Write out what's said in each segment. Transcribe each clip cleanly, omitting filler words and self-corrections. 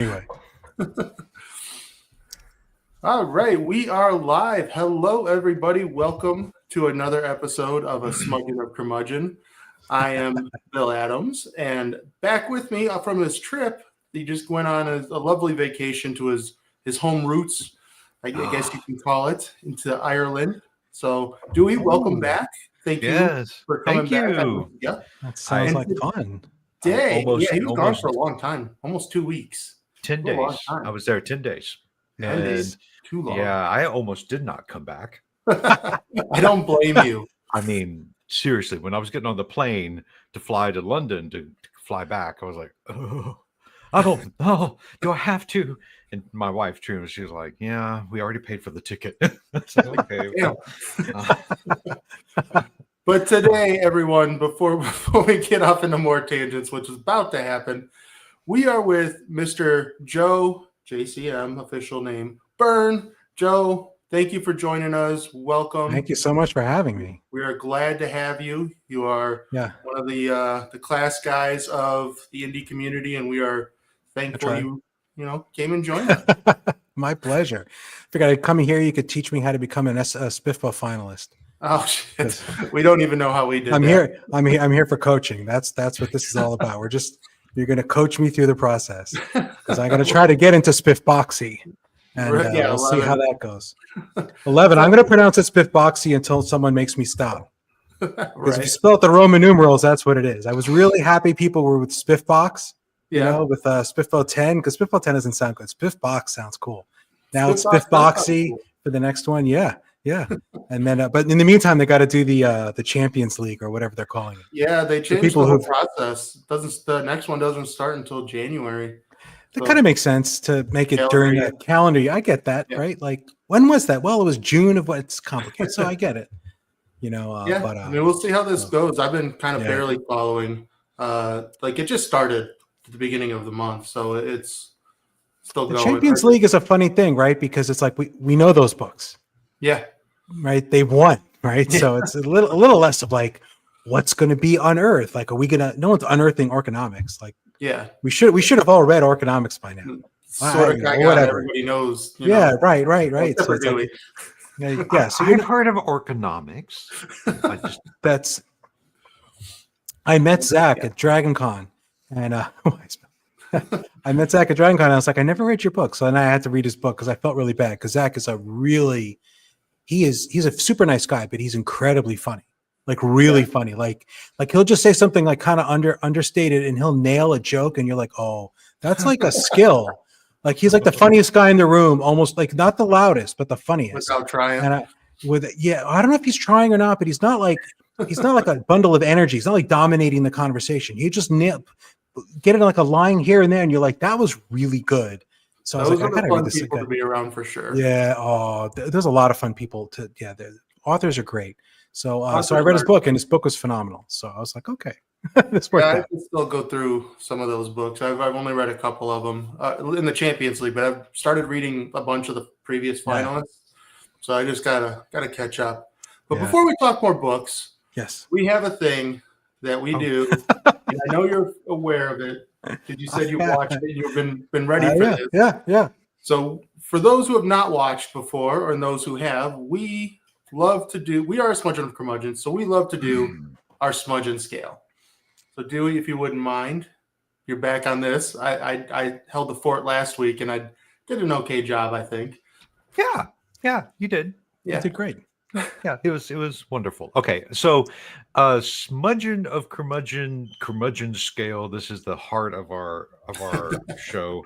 Anyway. All right, we are live. Hello, everybody. Welcome to another episode of A Schmudgeon of Curmudgeon. I am Bill Adams, and back with me from his trip, he just went on a lovely vacation to his home roots, I guess you can call it, into Ireland. So, Dewey, welcome back. Thank you for coming back. Yeah, that sounds like fun. He was gone for a long time, almost 2 weeks. 10 days. I was there 10 days. 10 days. Too long. Yeah, I almost did not come back. I don't blame you. I mean, seriously, when I was getting on the plane to fly to London to fly back, I was like, oh, I don't know. Do I have to? And my wife, Trina, she was like, yeah, we already paid for the ticket. Like, okay. But today, everyone, before we get off into more tangents, which is about to happen, we are with Mr. Joe, JCM, official name, Berne. Joe, thank you for joining us. Welcome. Thank you so much for having me. We are glad to have you. You are one of the class guys of the indie community, and we are thankful you came and joined us. My pleasure. Figured I'd come here. You could teach me how to become a Spiffbo finalist. Oh shit! We don't even know how we did. I'm here. I'm here for coaching. That's what this is all about. You're going to coach me through the process because I'm going to try to get into Spiffboxy, and we'll see how that goes. 11. I'm going to pronounce it Spiffboxy until someone makes me stop. Because if you spell it the Roman numerals, that's what it is. I was really happy people were with Spiffbox. With Spiffbo 10, because Spiffbo 10 doesn't sound good. Spiffbox sounds cool. Now it's Spiffboxy for the next one. Yeah. And then, but in the meantime, they got to do the Champions League or whatever they're calling it. Yeah, they changed the whole process. The next one doesn't start until January. That kind of makes sense to make it during a calendar year. I get that, right? Like, when was that? Well, it was June of what's complicated, so I get it. But I mean, we'll see how this goes. I've been kind of barely following. It just started at the beginning of the month, so it's still going. The Champions League is a funny thing, right? Because it's like we know those books. Yeah. Right. They won. Right. So it's a little less of like, what's going to be unearthed? Like, are we going to? No one's unearthing Orconomics. Like, we should have all read Orconomics by now. Whatever. Everybody knows. Right. So it's like, So I've heard of Orconomics. I met Zach at DragonCon, and I met Zach at DragonCon. And I was like, I never read your book, so then I had to read his book because I felt really bad because Zach is he's a super nice guy, but he's incredibly funny, like really funny. Like he'll just say something like kind of understated, and he'll nail a joke, and you're like, oh, that's like a skill. Like he's like the funniest guy in the room, almost like not the loudest, but the funniest. Without trying. And I don't know if he's trying or not, but he's not like a bundle of energy. He's not like dominating the conversation. He just get it like a line here and there, and you're like, that was really good. So I was like, I gotta read this people to be around for sure. Yeah. Oh, there's a lot of fun people the authors are great. So I read his book, and his book was phenomenal. So I was like, okay, this worked out. I can still go through some of those books. I've only read a couple of them in the Champions League, but I've started reading a bunch of the previous finalists. So I just gotta catch up. But before we talk more books, we have a thing that we do. And I know you're aware of it because you said you watched it and you've been ready for this. Yeah. So for those who have not watched before, and those who have, we are a Schmudgeon of Curmudgeon, so we love to do our Schmudgeon scale. So Dewey, if you wouldn't mind, you're back on this. I held the fort last week, and I did an okay job, I think. Yeah, you did. Yeah, you did great. Yeah, it was wonderful. Okay, so Schmudgeon of Curmudgeon scale. This is the heart of our show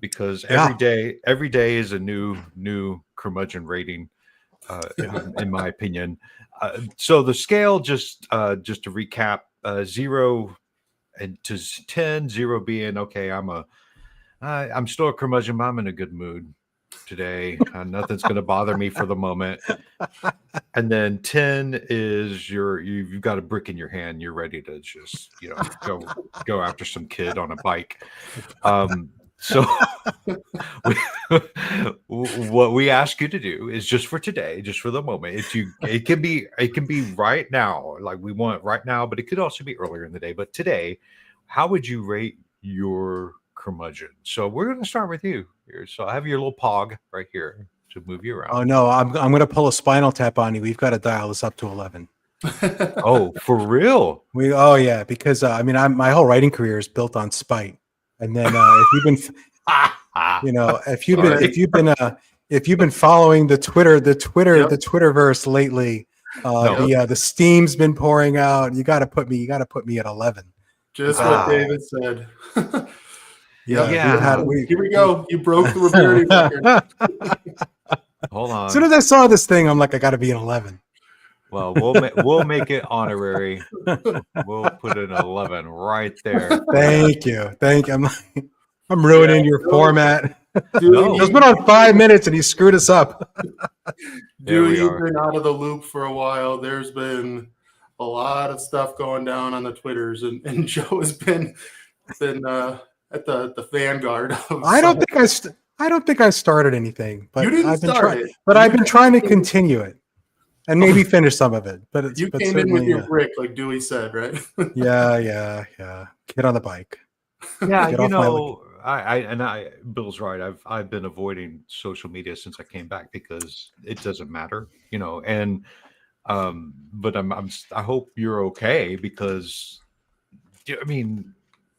because every day is a new curmudgeon rating, in my opinion. So the scale, just to recap, 0 and to 10, 0 being okay. I'm still a curmudgeon, but I'm in a good mood today. Nothing's going to bother me for the moment. And then 10 is you've got a brick in your hand. You're ready to just go after some kid on a bike. So what we ask you to do is just for today, just for the moment. It can be right now, like we want right now, but it could also be earlier in the day. But today, how would you rate your curmudgeon. So we're going to start with you here. So I have your little pog right here to move you around. Oh no, I'm going to pull a spinal tap on you. We've got to dial this up to 11. Oh, for real? Oh yeah, because I mean, my whole writing career is built on spite. And then if you've been, if you've been following the Twitterverse lately, the steam's been pouring out. You got to put me at 11. Just what David said. Here we go. You broke the Roberti record. Hold on. As soon as I saw this thing, I'm like, I got to be an 11. Well, we'll make it honorary. We'll put an 11 right there. Thank you. I'm ruining your format. Dude, It's been on 5 minutes and he screwed us up. Dewey, you've been out of the loop for a while. There's been a lot of stuff going down on the Twitters, and Joe has been at the vanguard of I don't think I started anything, but you didn't I've been start it. But I've been trying to continue it and maybe finish some of it. But you came in with your brick, like Dewey said, right? Yeah. Get on the bike. Yeah, Bill's right. I've been avoiding social media since I came back because it doesn't matter, and but I hope you're okay because I mean,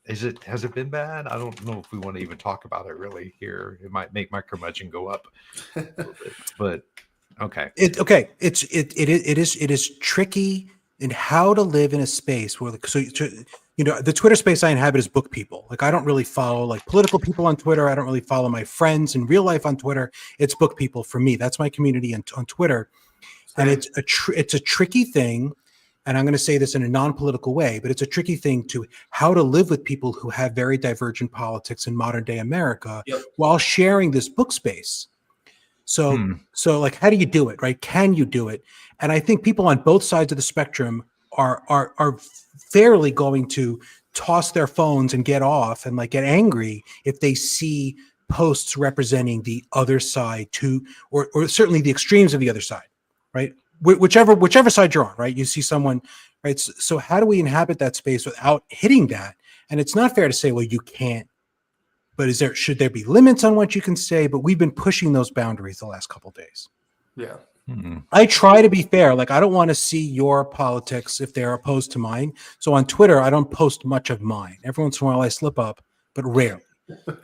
has it been bad? I don't know if we want to even talk about it really here. It might make my curmudgeon go up a little bit, but okay. It is tricky in how to live in a space where the Twitter space I inhabit is book people. Like I don't really follow like political people on Twitter. I don't really follow my friends in real life on Twitter. It's book people for me. That's my community on Twitter. And it's a tricky thing. And I'm going to say this in a non-political way, but it's a tricky thing to how to live with people who have very divergent politics in modern day America while sharing this book space. So like, how do you do it, right? Can you do it? And I think people on both sides of the spectrum are fairly going to toss their phones and get off and like get angry if they see posts representing the other side or certainly the extremes of the other side, right? Whichever side you're on, right? You see someone, right? So how do we inhabit that space without hitting that? And it's not fair to say, well, you can't. But should there be limits on what you can say? But we've been pushing those boundaries the last couple of days. Yeah. I try to be fair. Like I don't want to see your politics if they're opposed to mine. So on Twitter, I don't post much of mine. Every once in a while I slip up, but rarely.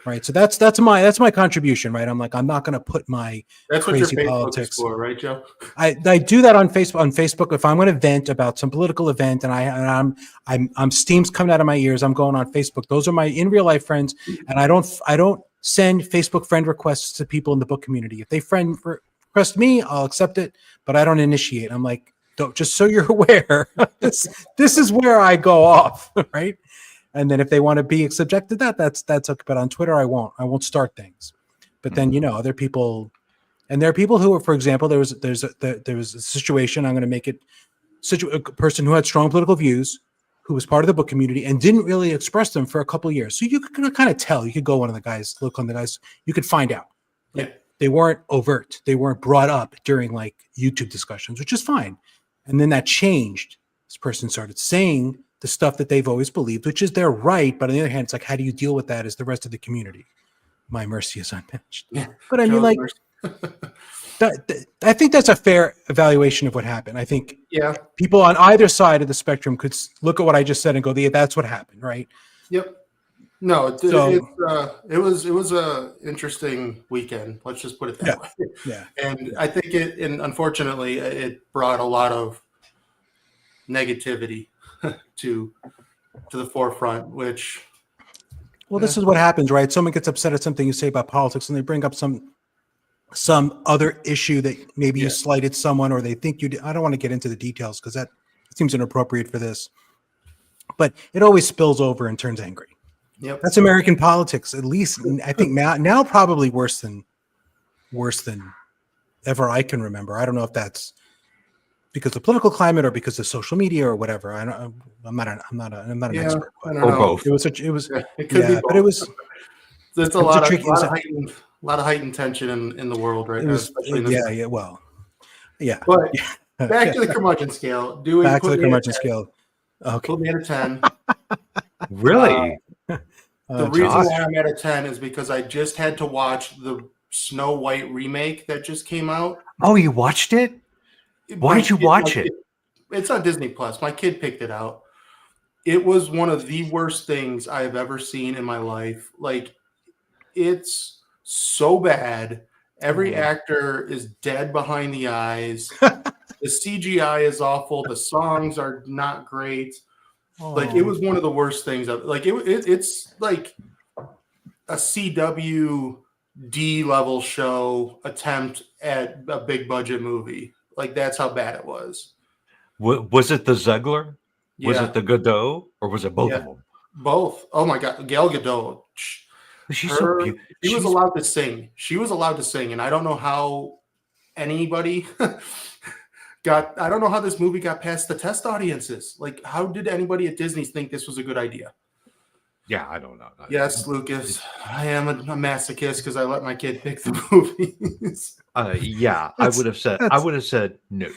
Right. So that's my contribution, right? I'm like, I'm not going to put my crazy politics for, right, Joe? I do that on Facebook. If I'm going to vent about some political event and I'm steam's coming out of my ears, I'm going on Facebook. Those are my in real life friends. And I don't send Facebook friend requests to people in the book community. If they friend request me, I'll accept it, but I don't initiate. I'm like, just so you're aware, this is where I go off, right? And then if they want to be subject to that's okay. But on Twitter, I won't start things. But then other people, and there are people who are, for example, there was a situation. I'm going to make it a person who had strong political views, who was part of the book community and didn't really express them for a couple of years. So you could kind of tell. You could go look on the guys. You could find out. Yeah. They weren't overt. They weren't brought up during like YouTube discussions, which is fine. And then that changed. This person started saying the stuff that they've always believed, which is their right. But on the other hand, it's like, how do you deal with that as the rest of the community? My mercy is unmatched. Yeah. But I mean, like, I think that's a fair evaluation of what happened. I think people on either side of the spectrum could look at what I just said and go, yeah, that's what happened, right? Yep. No, it was a interesting weekend. Let's just put it that way. Yeah. And I think unfortunately, it brought a lot of negativity to the forefront, which. Well, this is what happens, right? Someone gets upset at something you say about politics, and they bring up some other issue that maybe you slighted someone, or they think you did. I don't want to get into the details because that seems inappropriate for this. But it always spills over and turns angry. Yep. That's American politics, at least. I think now probably worse than ever I can remember. I don't know if that's because of the political climate or because of social media or whatever. I'm not an expert. Or both. It was it could be both. But it was. There's a lot of heightened tension in the world right now. But back to the curmudgeon scale. Back to the curmudgeon scale. Okay. Put me at a 10. Really? The reason why I'm at a 10 is because I just had to watch the Snow White remake that just came out. Oh, you watched it? Why did you watch it? It's on Disney Plus. My kid picked it out. It was one of the worst things I have ever seen in my life. Like, it's so bad. Every actor is dead behind the eyes. The CGI is awful. The songs are not great. Like, it was one of the worst things. It's like a CW D level show attempt at a big budget movie. Like, that's how bad it was. Was it the Zegler? Yeah. Was it the Godot? Or was it both of them? Both. Oh my God. Gal Gadot. She was allowed to sing. She was allowed to sing. And I don't know how anybody I don't know how this movie got past the test audiences. Like, how did anybody at Disney think this was a good idea? Yeah, I don't know. Yes, Lucas, I am a masochist because I let my kid pick the movies. Yeah, I would have said no,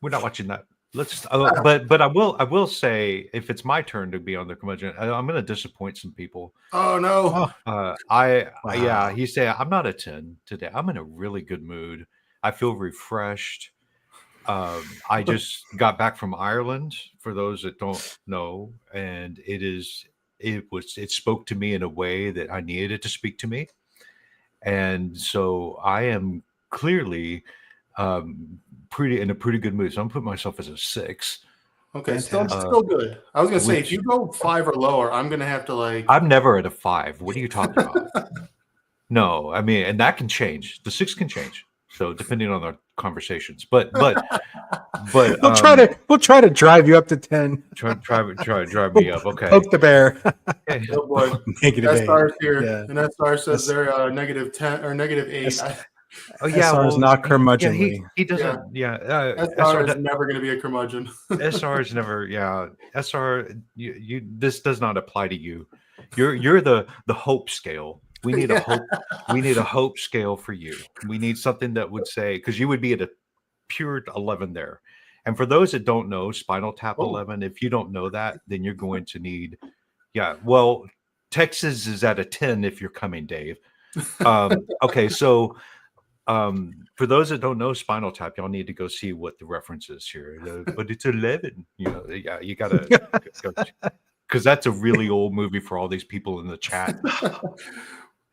we're not watching that. Let's. But I will say, if it's my turn to be on the curmudgeon, I'm going to disappoint some people. Oh no! Yeah, he said I'm not a 10 today. I'm in a really good mood. I feel refreshed. I just got back from Ireland. For those that don't know, and it spoke to me in a way that I needed it to speak to me, and so I am clearly in a pretty good mood. So I'm putting myself as a 6. Okay, still good. I was gonna say, if you go 5 or lower, I'm gonna have to I'm never at a 5. What are you talking about? No, I mean, and that can change. The 6 can change. So depending on our conversations, but we'll try to drive you up to 10. Try drive me up. Okay. Poke the bear. Oh boy. SR's here, and SR says they're negative 10 or negative 8. Oh yeah, SR is not curmudgeonly. He doesn't. SR is never going to be a curmudgeon. SR is never. Yeah, SR. You. This does not apply to you. You're the hope scale. We need a hope. We need a hope scale for you. We need something that would say, because you would be at a pure 11 there. And for those that don't know, Spinal Tap 11. If you don't know that, then you're going to need. Yeah. Well, Texas is at a 10 if you're coming, Dave. Okay, so. For those that don't know Spinal Tap, y'all need to go see what the reference is here. But it's 11. Yeah, you gotta, because that's a really old movie for all these people in the chat.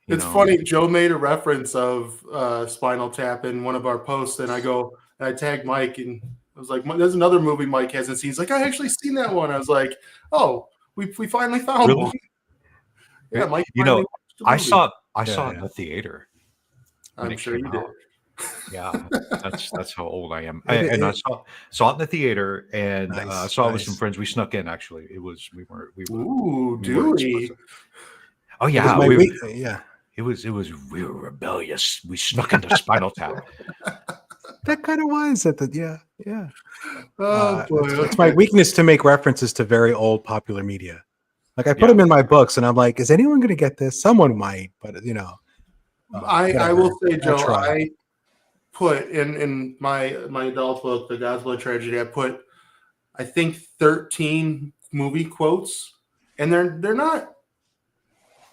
It's funny. Joe made a reference of Spinal Tap in one of our posts, and I tagged Mike, and I was like, "There's another movie Mike hasn't seen." He's like, "I actually seen that one." I was like, "Oh, we finally found one." Yeah, Mike. I saw it in the theater. I'm sure you did. Yeah, that's how old I am. And I saw it in the theater, and I saw it with some friends. We snuck in. Actually, we were. Ooh, Dewey. Oh yeah, we were rebellious. We snuck into Spinal Tap. That kind of was at the yeah. Oh boy, it's my weakness to make references to very old popular media. Like I put them in my books, and I'm like, is anyone going to get this? Someone might, but I will say, Joe, I put in my adult book, The God's Blood Tragedy, I put, I think, 13 movie quotes, and they're not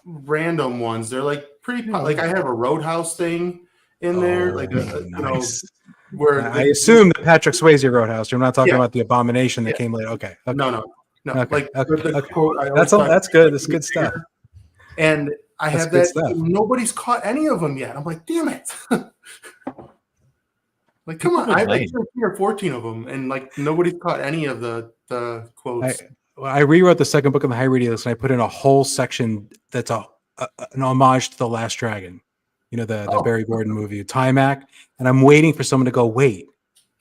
random ones. They're like pretty like I have a Roadhouse thing in there, like nice. Where I assume the Patrick Swayze Roadhouse. You're not talking about the Abomination that came later. Okay. No. Okay. The quote. That's good. That's good stuff. And I have that. Nobody's caught any of them yet. I'm like, damn it. Like, come on. I have like 13 or 14 of them, and like nobody's caught any of the quotes. I rewrote the second book of the High Reading List, and I put in a whole section that's an homage to The Last Dragon. The Barry Gordon movie, Timac. And I'm waiting for someone to go, wait,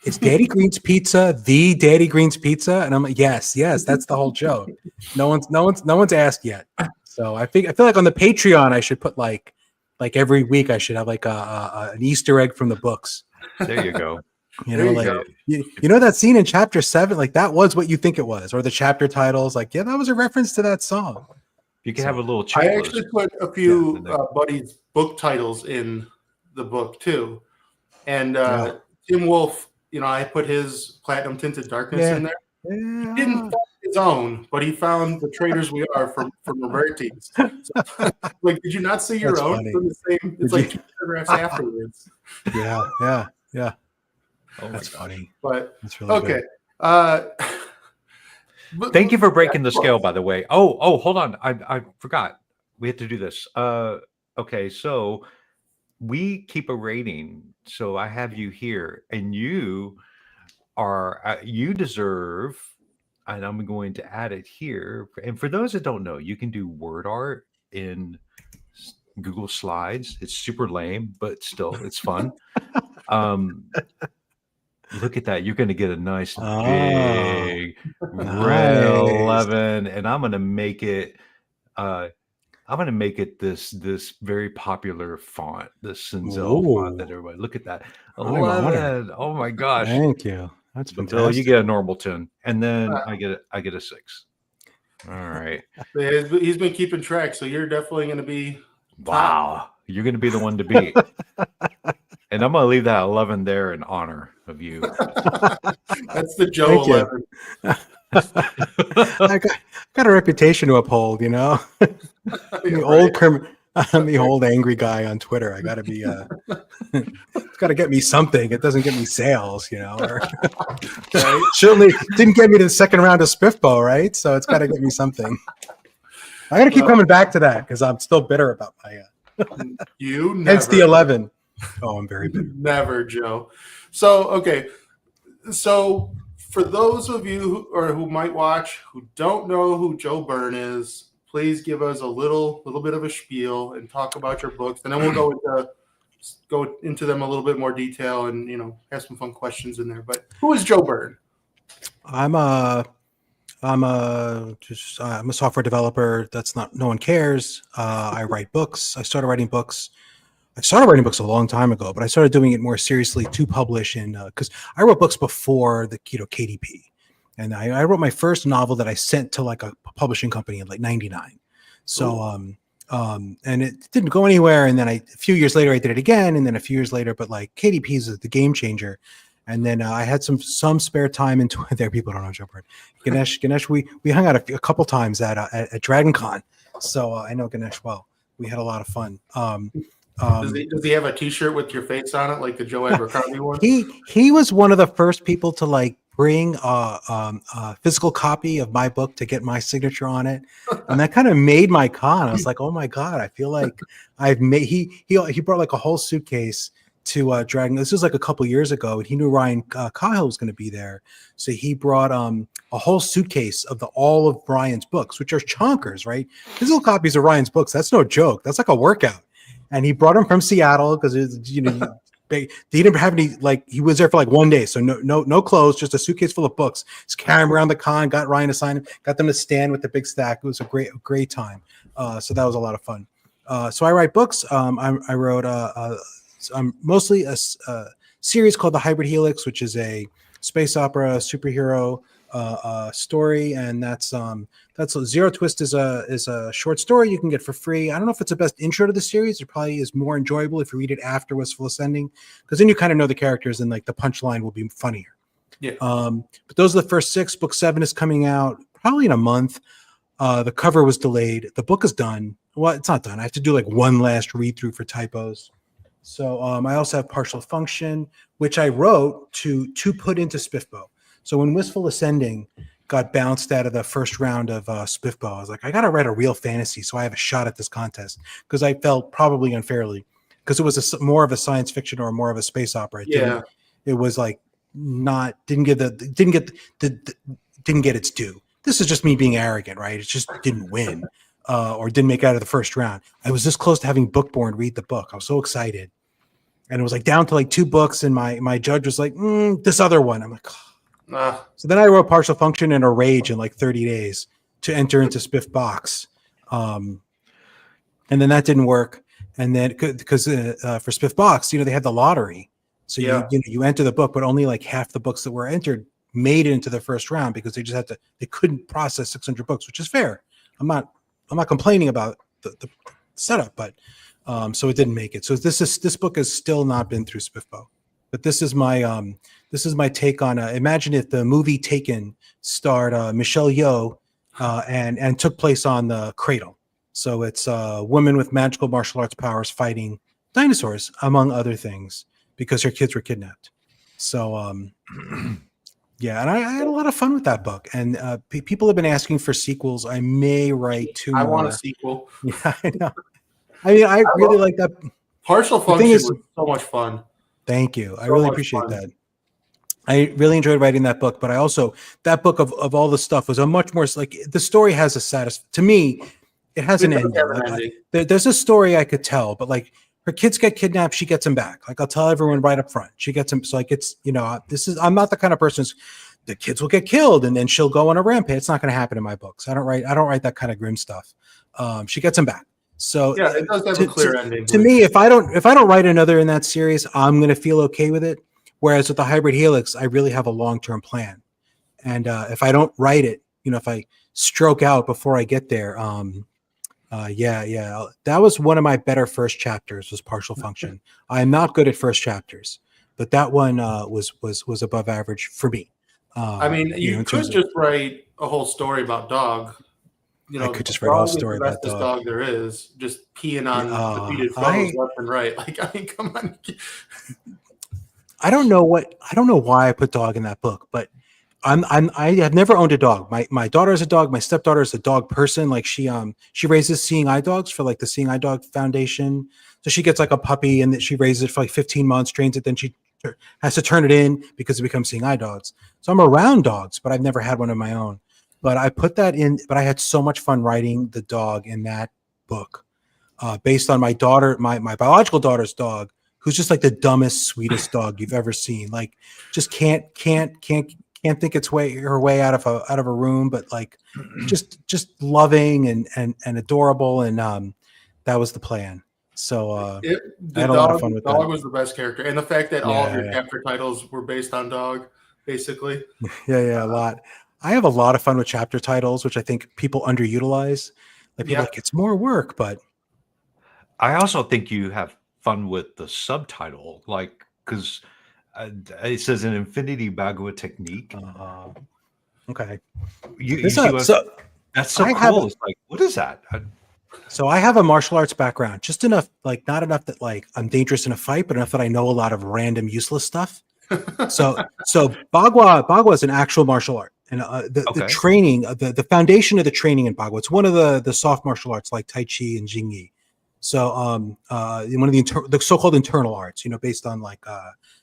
is Daddy Green's Pizza the Daddy Green's Pizza? And I'm like, yes, that's the whole joke. No one's asked yet. So I feel like on the Patreon I should put like every week I should have like an Easter egg from the books. There you go. That scene in chapter 7, like that was what you think it was, or the chapter titles, like that was a reference to that song. You can have a little. I actually put a few buddies' book titles in the book too, and Tim Wolf. I put his Platinum Tinted Darkness in there. Yeah. He didn't fall his own, but he found the Traitors We Are from Roberti's. So, like, did you not see your That's own funny. from the same? It's like 2 paragraphs afterwards. Yeah. Oh, That's funny. But That's really okay. Thank you for breaking the scale, by the way. Oh, hold on. I forgot. We had to do this. Okay, so we keep a rating. So I have you here, and you are you deserve. And I'm going to add it here. And for those that don't know, you can do word art in Google Slides. It's super lame, but still, it's fun. Look at that. You're going to get a nice big red 11, and I'm going to make it this very popular font, this Cinzel font that everybody look at that. 11. Oh my gosh. Thank you. That's fantastic. Bill, you get a normal 10, and then I get a 6. All right. He's been keeping track, so you're definitely going to be wow. You're going to be the one to beat. And I'm going to leave that 11 there in honor of you. That's the Joe 11. I got a reputation to uphold, you know. I'm the old angry guy on Twitter. I got to be. It's got to get me something. It doesn't get me sales, you know. Right? Certainly didn't get me to the second round of Spiffbo, right? So it's got to get me something. I got to keep coming back to that because I'm still bitter about my. You never. Hence the 11. Oh, I'm very bitter. Never, Joe. So okay, so for those of you who might watch who don't know who Joe Berne is, please give us a little bit of a spiel and talk about your books, and then we'll go into them a little bit more detail and have some fun questions in there. But who is Joe Berne? I'm a software developer. No one cares. I write books. I started writing books a long time ago, but I started doing it more seriously to publish because I wrote books before the KDP. And I wrote my first novel that I sent to like a publishing company in like 99. So, and it didn't go anywhere. And then a few years later, I did it again. And then a few years later, but like KDP is the game changer. And then I had some spare time into there. People don't know Joe Berne. Ganesh, we hung out a couple times at Dragon Con. So I know Ganesh well. We had a lot of fun. Does he have a T-shirt with your face on it, like the Joe Abercrombie one? He was one of the first people to like bring a physical copy of my book to get my signature on it, and that kind of made my con. I was like, oh my god, I feel like I've made. He brought like a whole suitcase to Dragon. This was like a couple years ago, and he knew Ryan Cahill was going to be there, so he brought a whole suitcase of all of Ryan's books, which are chonkers, right? Physical copies of Ryan's books. That's no joke. That's like a workout. And he brought him from Seattle because he didn't have any, like, he was there for like 1 day, so no clothes, just a suitcase full of books. Just carry him around the con, got Ryan to sign him, got them to stand with the big stack. It was a great time. So that was a lot of fun. So I write books. I wrote mostly a series called The Hybrid Helix, which is a space opera superhero story, and that's Zero Twist is a short story you can get for free. I don't know if it's the best intro to the series. It probably is more enjoyable if you read it after Wistful Ascending, because then you kind of know the characters and like the punchline will be funnier. Yeah. But those are the first 6. Book 7 is coming out probably in a month. The cover was delayed. The book is done. Well, it's not done. I have to do like one last read through for typos. So I also have Partial Function, which I wrote to put into Spiffbo. So when Wistful Ascending got bounced out of the first round of Spiffbo, I was like, I got to write a real fantasy so I have a shot at this contest, because I felt probably unfairly, because it was more of a science fiction or more of a space opera. It was like didn't get its due. This is just me being arrogant, right? It just didn't win or didn't make it out of the first round. I was this close to having Bookborn read the book. I was so excited, and it was like down to like 2 books, and my judge was like, this other one. I'm like. So then I wrote Partial Function in a rage in like 30 days to enter into Spiff Box. And then that didn't work. And then because for Spiff Box, they had the lottery. So you enter the book, but only like half the books that were entered made it into the first round, because they couldn't process 600 books, which is fair. I'm not complaining about the setup, but so it didn't make it. So this book has still not been through Spiffbo. But this is my take on. Imagine if the movie Taken starred Michelle Yeoh and took place on the cradle. So it's a woman with magical martial arts powers fighting dinosaurs, among other things, because her kids were kidnapped. So yeah, and I had a lot of fun with that book. And people have been asking for sequels. I may write 2 more. I want a sequel. Yeah, I know. I mean, I really like that. Partial Function was so much fun. Thank you. I really appreciate that. I really enjoyed writing that book, but I also, that book of all the stuff was a much more, like, the story has a to me, it has an ending. There's a story I could tell, but like, her kids get kidnapped, she gets them back. Like, I'll tell everyone right up front, she gets them. So like, it's, I'm not the kind of person the kids will get killed and then she'll go on a rampage. It's not going to happen in my books. I don't write that kind of grim stuff. She gets them back. So yeah, it does have a clear ending. To me, if I don't write another in that series, I'm going to feel okay with it. Whereas with the Hybrid Helix, I really have a long-term plan. And if I don't write it, if I stroke out before I get there, that was one of my better first chapters, was Partial Function. I'm not good at first chapters, but that one was above average for me. I mean, you could just write a whole story about Dog. I could just write a whole story about Dog there is, just peeing on defeated foes left and right. Like, I mean, come on. I don't know why I put Dog in that book, but I have never owned a dog. My daughter is a dog. My stepdaughter is a dog person. Like, she raises seeing eye dogs for like the Seeing Eye Dog Foundation. So she gets like a puppy and she raises it for like 15 months, trains it, then she has to turn it in because it becomes seeing eye dogs. So I'm around dogs, but I've never had one of my own. But I put that in, but I had so much fun writing the dog in that book, based on my daughter, my biological daughter's dog, who's just like the dumbest, sweetest dog you've ever seen. Like, just can't think her way out of a room, but like just loving and adorable. And that was the plan. So I had a lot of fun with that. Dog was the best character, and the fact that all of your chapter titles were based on Dog, basically. Yeah, a lot. I have a lot of fun with chapter titles, which I think people underutilize. Like, people like, it's more work, but I also think you have fun with the subtitle, like, because it says an Infinity Bagua technique. Okay. You see that's so cool. It's like, what is that? So I have a martial arts background, just enough, like, not enough that like I'm dangerous in a fight, but enough that I know a lot of random useless stuff. So Bagua is an actual martial art, and the training, the foundation of the training in Bagua, it's one of the soft martial arts like Tai Chi and Jingyi. So one of the so-called internal arts, based on like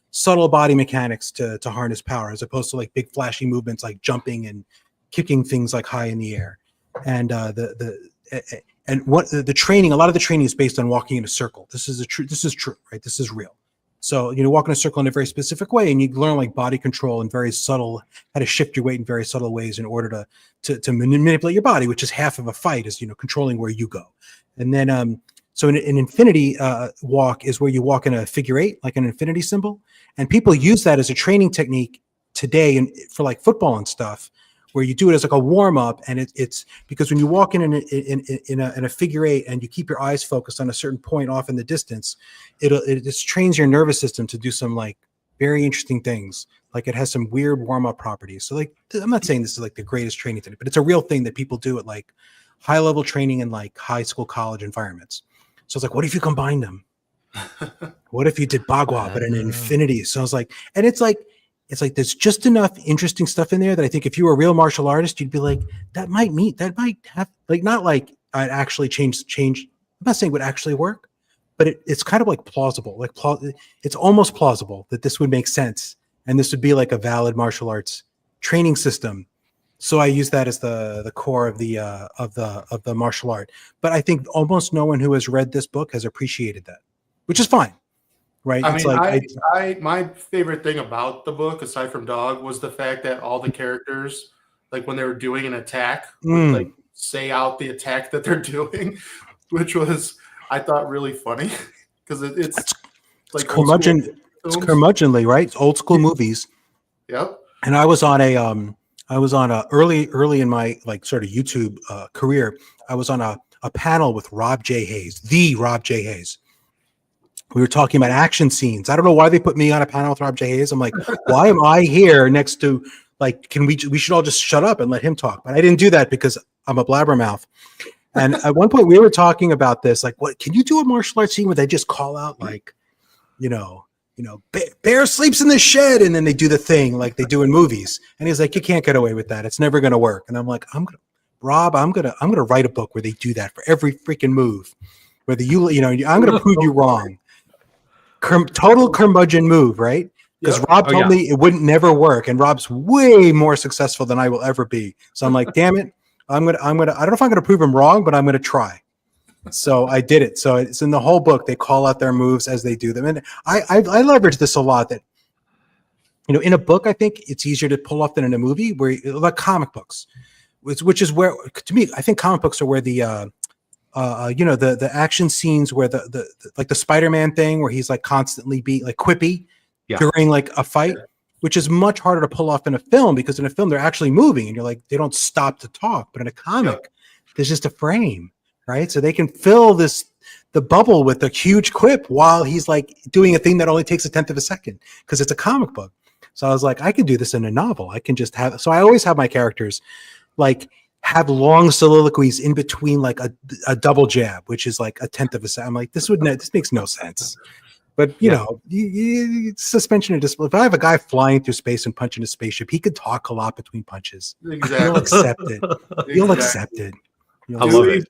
subtle body mechanics to harness power, as opposed to like big flashy movements like jumping and kicking things like high in the air. And the training, a lot of the training is based on walking in a circle. This is true, right? This is real. So, walk in a circle in a very specific way, and you learn like body control and very subtle, how to shift your weight in very subtle ways in order to manipulate your body, which is half of a fight, is, controlling where you go. And then, so an infinity walk is where you walk in a figure eight, like an infinity symbol. And people use that as a training technique today and for like football and stuff, where you do it as like a warm up. And it's because when you walk in a figure eight and you keep your eyes focused on a certain point off in the distance, it just trains your nervous system to do some like very interesting things. Like, it has some weird warm up properties. So like, I'm not saying this is like the greatest training thing, but it's a real thing that people do at like high level training in like high school, college environments. So it's like, what if you combine them? What if you did Bagua, but an infinity? So I was like, and it's like, there's just enough interesting stuff in there that I think if you were a real martial artist, you'd be like, that might have, like, not like I'd actually change. I'm not saying it would actually work, but it's kind of like plausible. Like, it's almost plausible that this would make sense. And this would be like a valid martial arts training system. So I use that as the core of the martial art. But I think almost no one who has read this book has appreciated that, which is fine, right? My favorite thing about the book, aside from Dog, was the fact that all the characters, like when they were doing an attack, would like say out the attack that they're doing, which was, I thought, really funny because it's like curmudgeon. It's curmudgeonly, right? It's old school movies. Yep. And I was on a early in my like sort of YouTube career. I was on a panel with Rob J. Hayes, the Rob J. Hayes. we were talking about action scenes. I don't know why they put me on a panel with Rob J. Hayes. I'm like, why am I here next to, like, we should all just shut up and let him talk. But I didn't do that because I'm a blabbermouth. And at one point we were talking about this, like, what can you do a martial arts scene where they just call out, like, Bear sleeps in the shed, and then they do the thing like they do in movies. And he's like, you can't get away with that. It's never going to work. And I'm like, Rob, I'm gonna write a book where they do that for every freaking move. Whether I'm gonna prove you wrong. Total curmudgeon move, right? Because Rob told me it wouldn't never work, and Rob's way more successful than I will ever be. So I'm like, damn it, I'm gonna. I don't know if I'm gonna prove him wrong, but I'm gonna try. So I did it. So it's in the whole book. They call out their moves as they do them, and I leverage this a lot. That in a book, I think it's easier to pull off than in a movie, like comic books, which is where, to me, I think comic books are where the the action scenes where the like the Spider-Man thing where he's like constantly like quippy during like a fight, which is much harder to pull off in a film, because in a film they're actually moving and you're like, they don't stop to talk. But in a comic, there's just a frame, right? So they can fill the bubble with a huge quip while he's like doing a thing that only takes 1/10 of a second because it's a comic book. So I was like, I could do this in a novel. I can just have. So I always have my characters like have long soliloquies in between like a double jab, which is like 1/10 of a second. I'm like, this makes no sense. But suspension of disbelief. If I have a guy flying through space and punching a spaceship, he could talk a lot between punches. Exactly. He'll accept it. He'll accept it. I love it.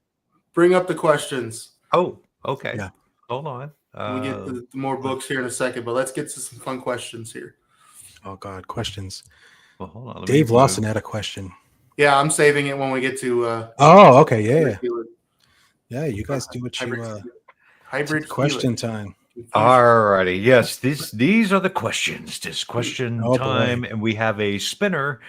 Bring up the questions. Oh, okay. Yeah. Hold on. We get to more books here in a second, but let's get to some fun questions here. Oh God, questions. Well, hold on. Dave Lawson had a question. Yeah, I'm saving it when we get to. Oh, okay, yeah. Yeah, you guys do what you. Hybrid question time. All righty. Yes, these are the questions. This question time, and we have a spinner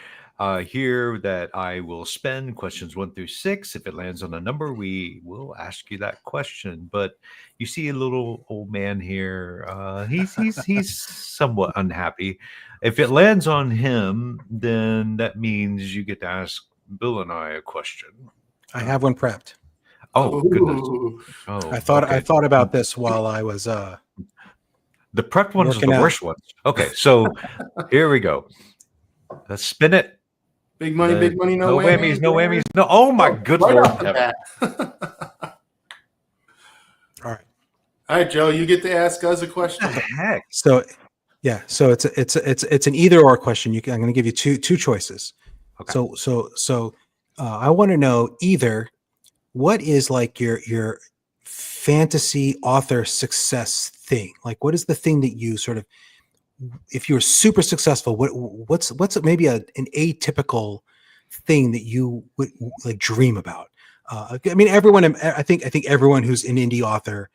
here that I will spin questions 1 through 6. If it lands on a number, we will ask you that question. But you see a little old man here. He's somewhat unhappy. If it lands on him, then that means you get to ask Bill and I a question. I have one prepped. Oh goodness! Oh, I thought about this while I was the prepped ones are the worst ones. Okay, so here we go. Let's spin it. Big money, no whammies, no whammies. No, oh my good Lord. All right, Joe, you get to ask us a question. What the heck? So it's an either or question. I'm going to give you two choices. Okay. So I want to know either what is like your fantasy author success thing? Like, what is the thing that you sort of, if you're super successful, what's maybe an atypical thing that you would like dream about? I mean, I think everyone who's an indie author,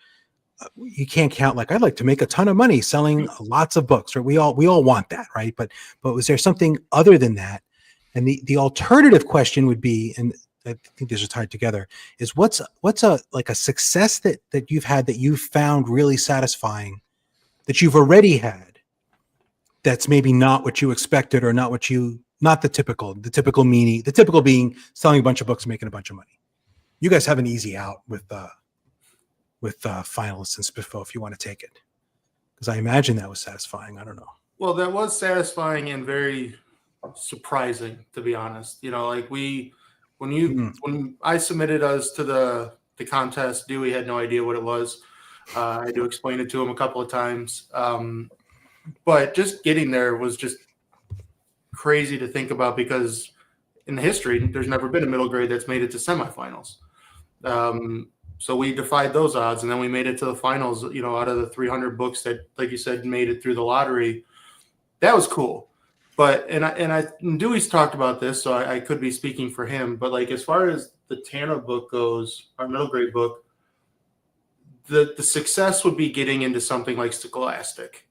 you can't count like, I'd like to make a ton of money selling lots of books, right? We all want that, right? But was there something other than that? And the alternative question would be, and I think these are tied together, is what's a success that you've had that you've found really satisfying, that you've already had, that's maybe not what you expected, or not the typical meaning, the typical being selling a bunch of books and making a bunch of money. You guys have an easy out with finalists and Spiffo if you want to take it, because I imagine that was satisfying. I don't know. Well, that was satisfying and very surprising, to be honest. Like when I submitted us to the contest, Dewey had no idea what it was. I had to explain it to him a couple of times. But just getting there was just crazy to think about, because in history, there's never been a middle grade that's made it to semifinals. So we defied those odds, and then we made it to the finals, out of the 300 books that, like you said, made it through the lottery. That was cool. But, and Dewey's talked about this, so I could be speaking for him, but like, as far as the Tana book goes, our middle grade book, the success would be getting into something like Scholastic,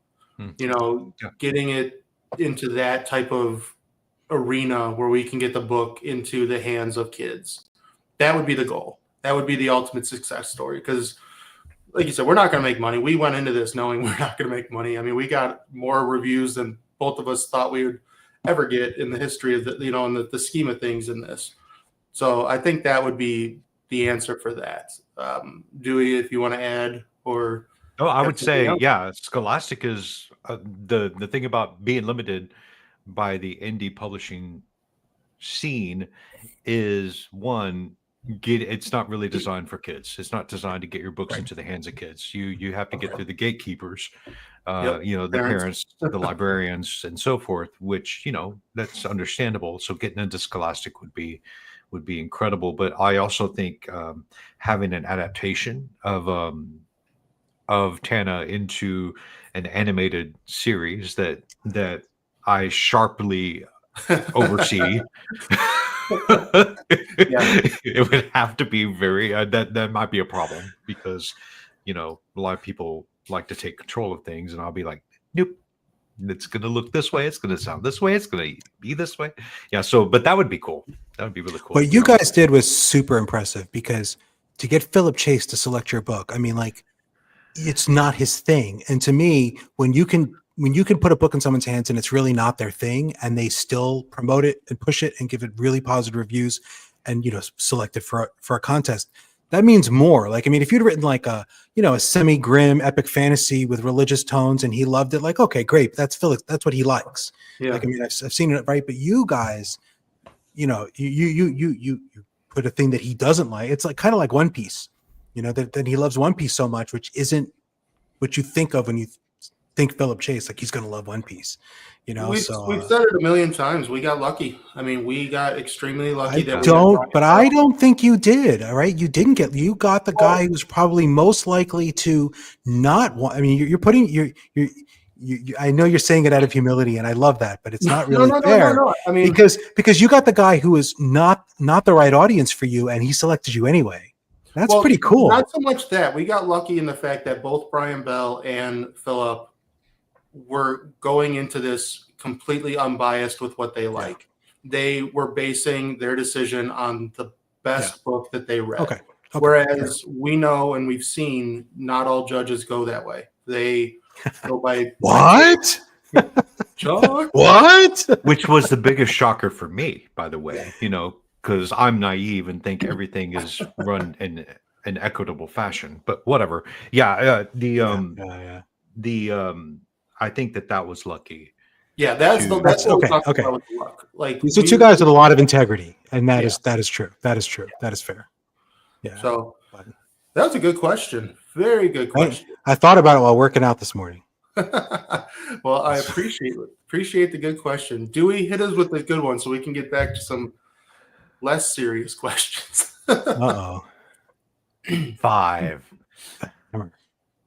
getting it into that type of arena where we can get the book into the hands of kids. That would be the goal. That would be the ultimate success story. Because, like you said, we're not going to make money. We went into this knowing we're not going to make money. I mean, we got more reviews than both of us thought we would ever get in the history of in the scheme of things in this. So I think that would be the answer for that. Dewey, if you want to add, or Oh, I would say, else. yeah, Scholastic is the thing about being limited by the indie publishing scene is one, it's not really designed for kids. It's not designed to get your books Right. into the hands of kids. You have to get through the gatekeepers, Yep. the parents, the librarians, and so forth. Which that's understandable. So getting into Scholastic would be incredible. But I also think having an adaptation of Tana into an animated series that I sharply oversee. It would have to be very that might be a problem because a lot of people like to take control of things, and I'll be like, nope, it's going to look this way, it's going to sound this way, it's going to be this way. Yeah, so but that would be cool. That would be really cool. What you guys did was super impressive, because to get Philip Chase to select your book, I mean, like, it's not his thing. And to me, when you can put a book in someone's hands and it's really not their thing, and they still promote it and push it and give it really positive reviews and select it for a contest, that means more. Like, I mean, if you'd written like a semi-grim epic fantasy with religious tones and he loved it, like, okay, great, that's Philip, that's what he likes. Yeah. Like, I mean, I've seen it, right? But you guys, you put a thing that he doesn't like. It's like kind of like One Piece, that he loves One Piece so much, which isn't what you think of when you think Philip Chase, like he's going to love One Piece, We've said it a million times. We got lucky. I mean, we got extremely lucky. I don't think you did. All right. You got the guy who's probably most likely to not want, I mean, you're putting I know you're saying it out of humility, and I love that, but it's not really fair. No. I mean, because you got the guy who is not the right audience for you, and he selected you anyway. That's pretty cool. Not so much that. We got lucky in the fact that both Brian Bell and Philip were going into this completely unbiased with what they like. They were basing their decision on the best book that they read. Okay. Whereas we know and we've seen not all judges go that way. They go by what? What? Which was the biggest shocker for me, by the way, because I'm naive and think everything is run in an equitable fashion, but whatever. Yeah. I think that was lucky. Yeah, that's okay. Luck. Like, these are two guys with a lot of integrity, and that is true. That is true. That is fair. Yeah. So that was a good question. Very good question. I thought about it while working out this morning. Well, I appreciate the good question. Dewey, hit us with a good one so we can get back to some less serious questions. Uh-oh. 5.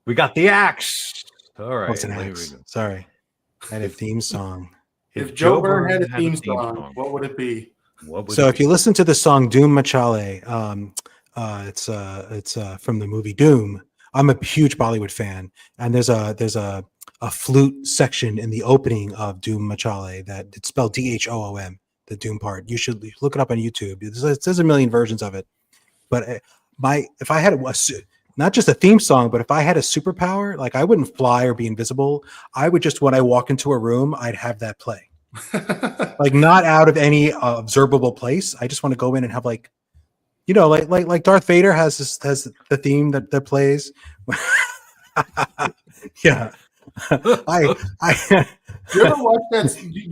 We got the axe. All right. What's an axe? Sorry. I had a theme song. If Joe Byrne had a theme song, what would it be? If you listen to the song Doom Machale, it's from the movie Doom. I'm a huge Bollywood fan, and there's a flute section in the opening of Doom Machale that it's spelled DHOOM, the Doom part. You should look it up on YouTube. There's a million versions of it. But if I had not just a theme song, but if I had a superpower, like I wouldn't fly or be invisible. I would just, when I walk into a room, I'd have that play. Like not out of any observable place. I just want to go in and have like Darth Vader has the theme that plays. Yeah. You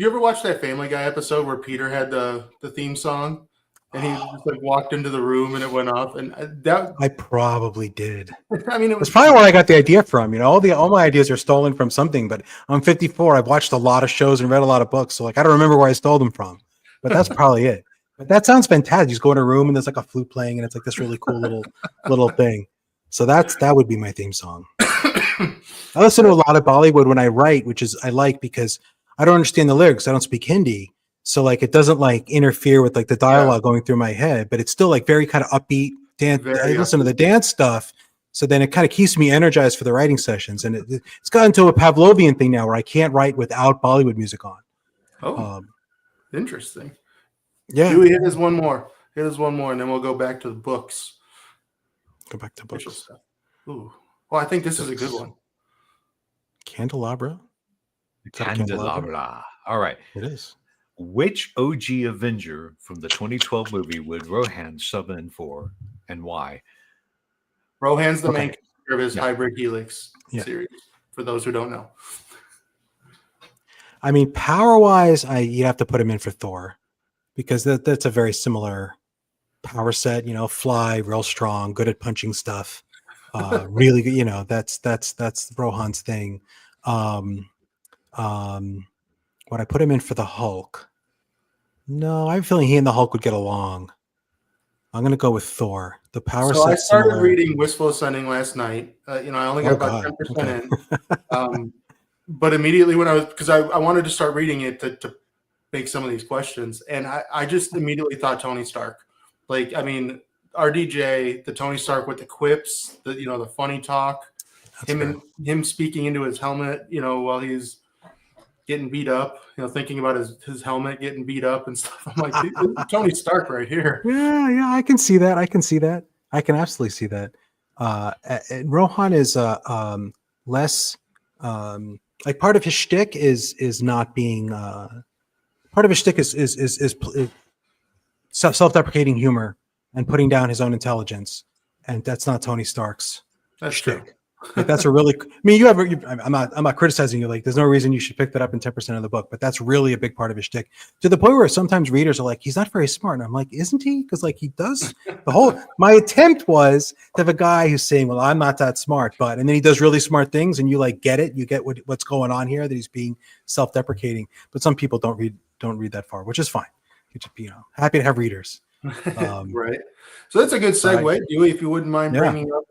ever watch that Family Guy episode where Peter had the theme song? And he just like walked into the room and it went off, and that I probably did. I mean, it's probably where I got the idea from. All my ideas are stolen from something. But I'm 54. I've watched a lot of shows and read a lot of books, so like I don't remember where I stole them from. But that's probably it. But that sounds fantastic. You just go in a room and there's like a flute playing, and it's like this really cool little thing. So that would be my theme song. I listen to a lot of Bollywood when I write, which is I like because I don't understand the lyrics. I don't speak Hindi. So like it doesn't like interfere with like the dialogue going through my head, but it's still like very kind of upbeat dance. I listen to the dance stuff, so then it kind of keeps me energized for the writing sessions. And it's gotten to a Pavlovian thing now where I can't write without Bollywood music on. Oh, interesting. Yeah, Dewey, hit us one more, and then we'll go back to the books. Go back to books. Stuff. Ooh, well, I think this is a good one. Candelabra. Candelabra. All right, it is. Which OG Avenger from the 2012 movie would Rohan sub in for, and why? Rohan's the main character of his Hybrid Helix series, for those who don't know. I mean, power-wise, you have to put him in for Thor, because that's a very similar power set. You know, fly, real strong, good at punching stuff. Really, you know, that's Rohan's thing. Would I put him in for the Hulk? No, I'm feeling he and the Hulk would get along. I'm going to go with Thor. The power set. So I started reading Wistful Ascending last night. You know, I only got about 10% in. But immediately when because I wanted to start reading it to make some of these questions, and I just immediately thought Tony Stark. Like, I mean, RDJ, the Tony Stark with the quips, the funny talk, him speaking into his helmet, you know, while he's getting beat up, you know, thinking about his helmet getting beat up and stuff. I'm like, dude, this is Tony Stark right here. Yeah, I can see that. I can absolutely see that. Rohan is less like, part of his shtick is not being part of his shtick is self-deprecating humor and putting down his own intelligence, and that's not Tony Stark's shtick. True. Like, that's a really, I mean, I'm not criticizing you. Like, there's no reason you should pick that up in 10% of the book, but that's really a big part of his shtick, to the point where sometimes readers are like, he's not very smart. And I'm like, isn't he? Because, like, he does my attempt was to have a guy who's saying, well, I'm not that smart, and then he does really smart things, and you like get it. You get what's going on here, that he's being self-deprecating. But some people don't read that far, which is fine. You know, happy to have readers. Right. So that's a good segue, Dewey, if you wouldn't mind bringing up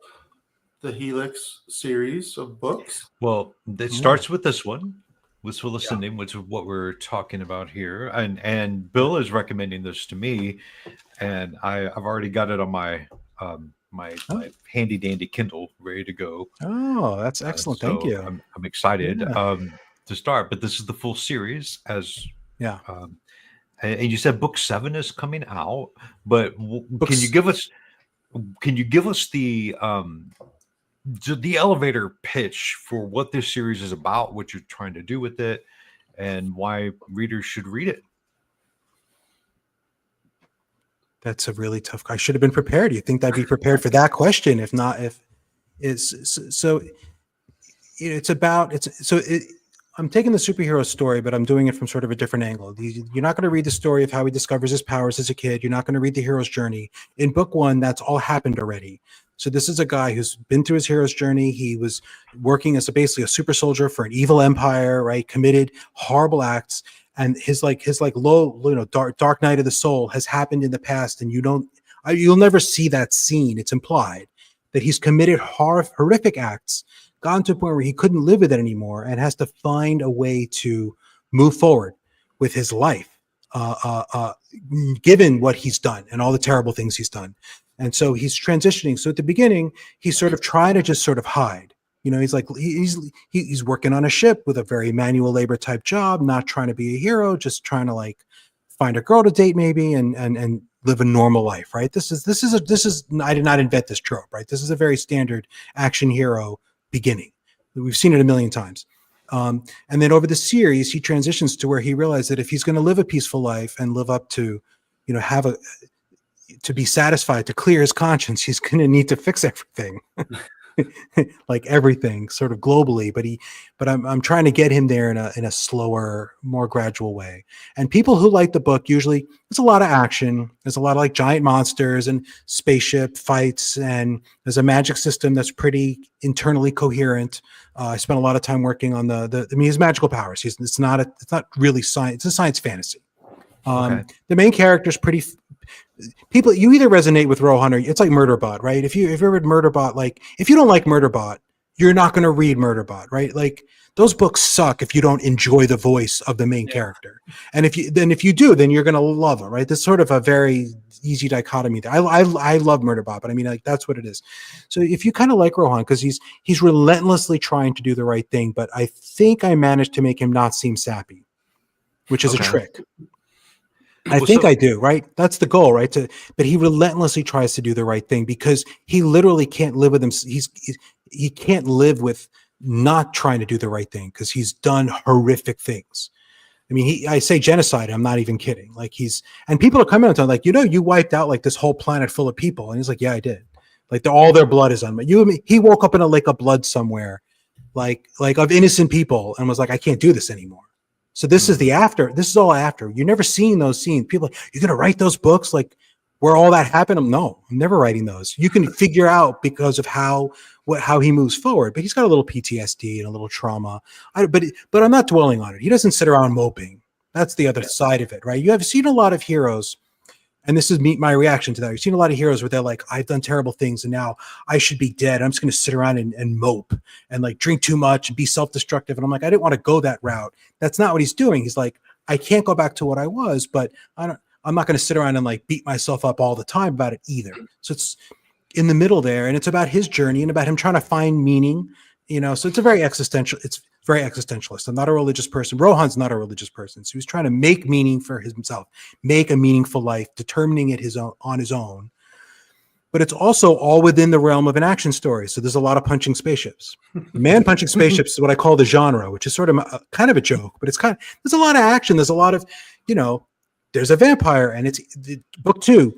the Helix series of books. Well, it starts with this one, Wistful Ascending, which is what we're talking about here. And Bill is recommending this to me, and I've already got it on my my handy dandy Kindle ready to go. Oh, that's excellent. Thank you. I'm excited to start, but this is the full series and you said book 7 is coming out, but can you give us the elevator pitch for what this series is about, what you're trying to do with it, and why readers should read it? That's a really tough. I should have been prepared. You think I'd be prepared for that question? If not, I'm taking the superhero story, but I'm doing it from sort of a different angle. You're not going to read the story of how he discovers his powers as a kid. You're not going to read the hero's journey. In book 1, that's all happened already. So this is a guy who's been through his hero's journey. He was working as basically a super soldier for an evil empire, right? Committed horrible acts, and his low, you know, dark night of the soul has happened in the past, and you'll never see that scene. It's implied that he's committed horrific acts, gotten to a point where he couldn't live with it anymore, and has to find a way to move forward with his life, given what he's done and all the terrible things he's done. And so he's transitioning. So at the beginning, he's sort of trying to just sort of hide. You know, he's working on a ship with a very manual labor type job, not trying to be a hero, just trying to like find a girl to date maybe and live a normal life, right? This is I did not invent this trope, right? This is a very standard action hero beginning. We've seen it a million times. And then over the series, he transitions to where he realized that if he's going to live a peaceful life and live up to, you know, to be satisfied, to clear his conscience, he's going to need to fix everything. Like everything sort of globally, but I'm trying to get him there in a slower, more gradual way. And people who like the book, usually there's a lot of action. There's a lot of like giant monsters and spaceship fights, and there's a magic system that's pretty internally coherent. I spent a lot of time working on his magical powers. It's not really science. It's a science fantasy. The main character is pretty. People, you either resonate with Rohan or it's like Murderbot, right? If you read Murderbot, like if you don't like Murderbot, you're not going to read Murderbot, right? Like those books suck if you don't enjoy the voice of the main character, and if you do, then you're going to love it, right? There's sort of a very easy dichotomy there. I love Murderbot, but I mean, like that's what it is. So if you kind of like Rohan, because he's relentlessly trying to do the right thing, but I think I managed to make him not seem sappy, which is a trick. I do, right? That's the goal, right? But he relentlessly tries to do the right thing because he literally can't live with him. He can't live with not trying to do the right thing because he's done horrific things. I mean, I say genocide. I'm not even kidding. Like and people are coming out to him like, you know, you wiped out like this whole planet full of people. And he's like, yeah, I did. Like all their blood is on me. He woke up in a lake of blood somewhere, like of innocent people, and was like, I can't do this anymore. So this is the after. This is all after. You're never seeing those scenes. People are like, you're gonna write those books like where all that happened? No, I'm never writing those. You can figure out because of how he moves forward, but he's got a little PTSD and a little trauma. But I'm not dwelling on it. He doesn't sit around moping. That's the other side of it, right? You have seen a lot of heroes, and this is my reaction to that. You've seen a lot of heroes where they're like, I've done terrible things and now I should be dead. I'm just going to sit around and mope and like drink too much and be self-destructive. And I'm like, I didn't want to go that route. That's not what he's doing. He's like, I can't go back to what I was, but I'm not going to sit around and like beat myself up all the time about it either. So it's in the middle there, and it's about his journey and about him trying to find meaning, so it's a very existential. It's very existentialist. I'm not a religious person. Rohan's not a religious person. So he's trying to make meaning for himself, make a meaningful life, determining it on his own. But it's also all within the realm of an action story. So there's a lot of punching spaceships. Man punching spaceships is what I call the genre, which is sort of kind of a joke, but there's a lot of action. There's a lot of, there's a vampire, and it's book 2,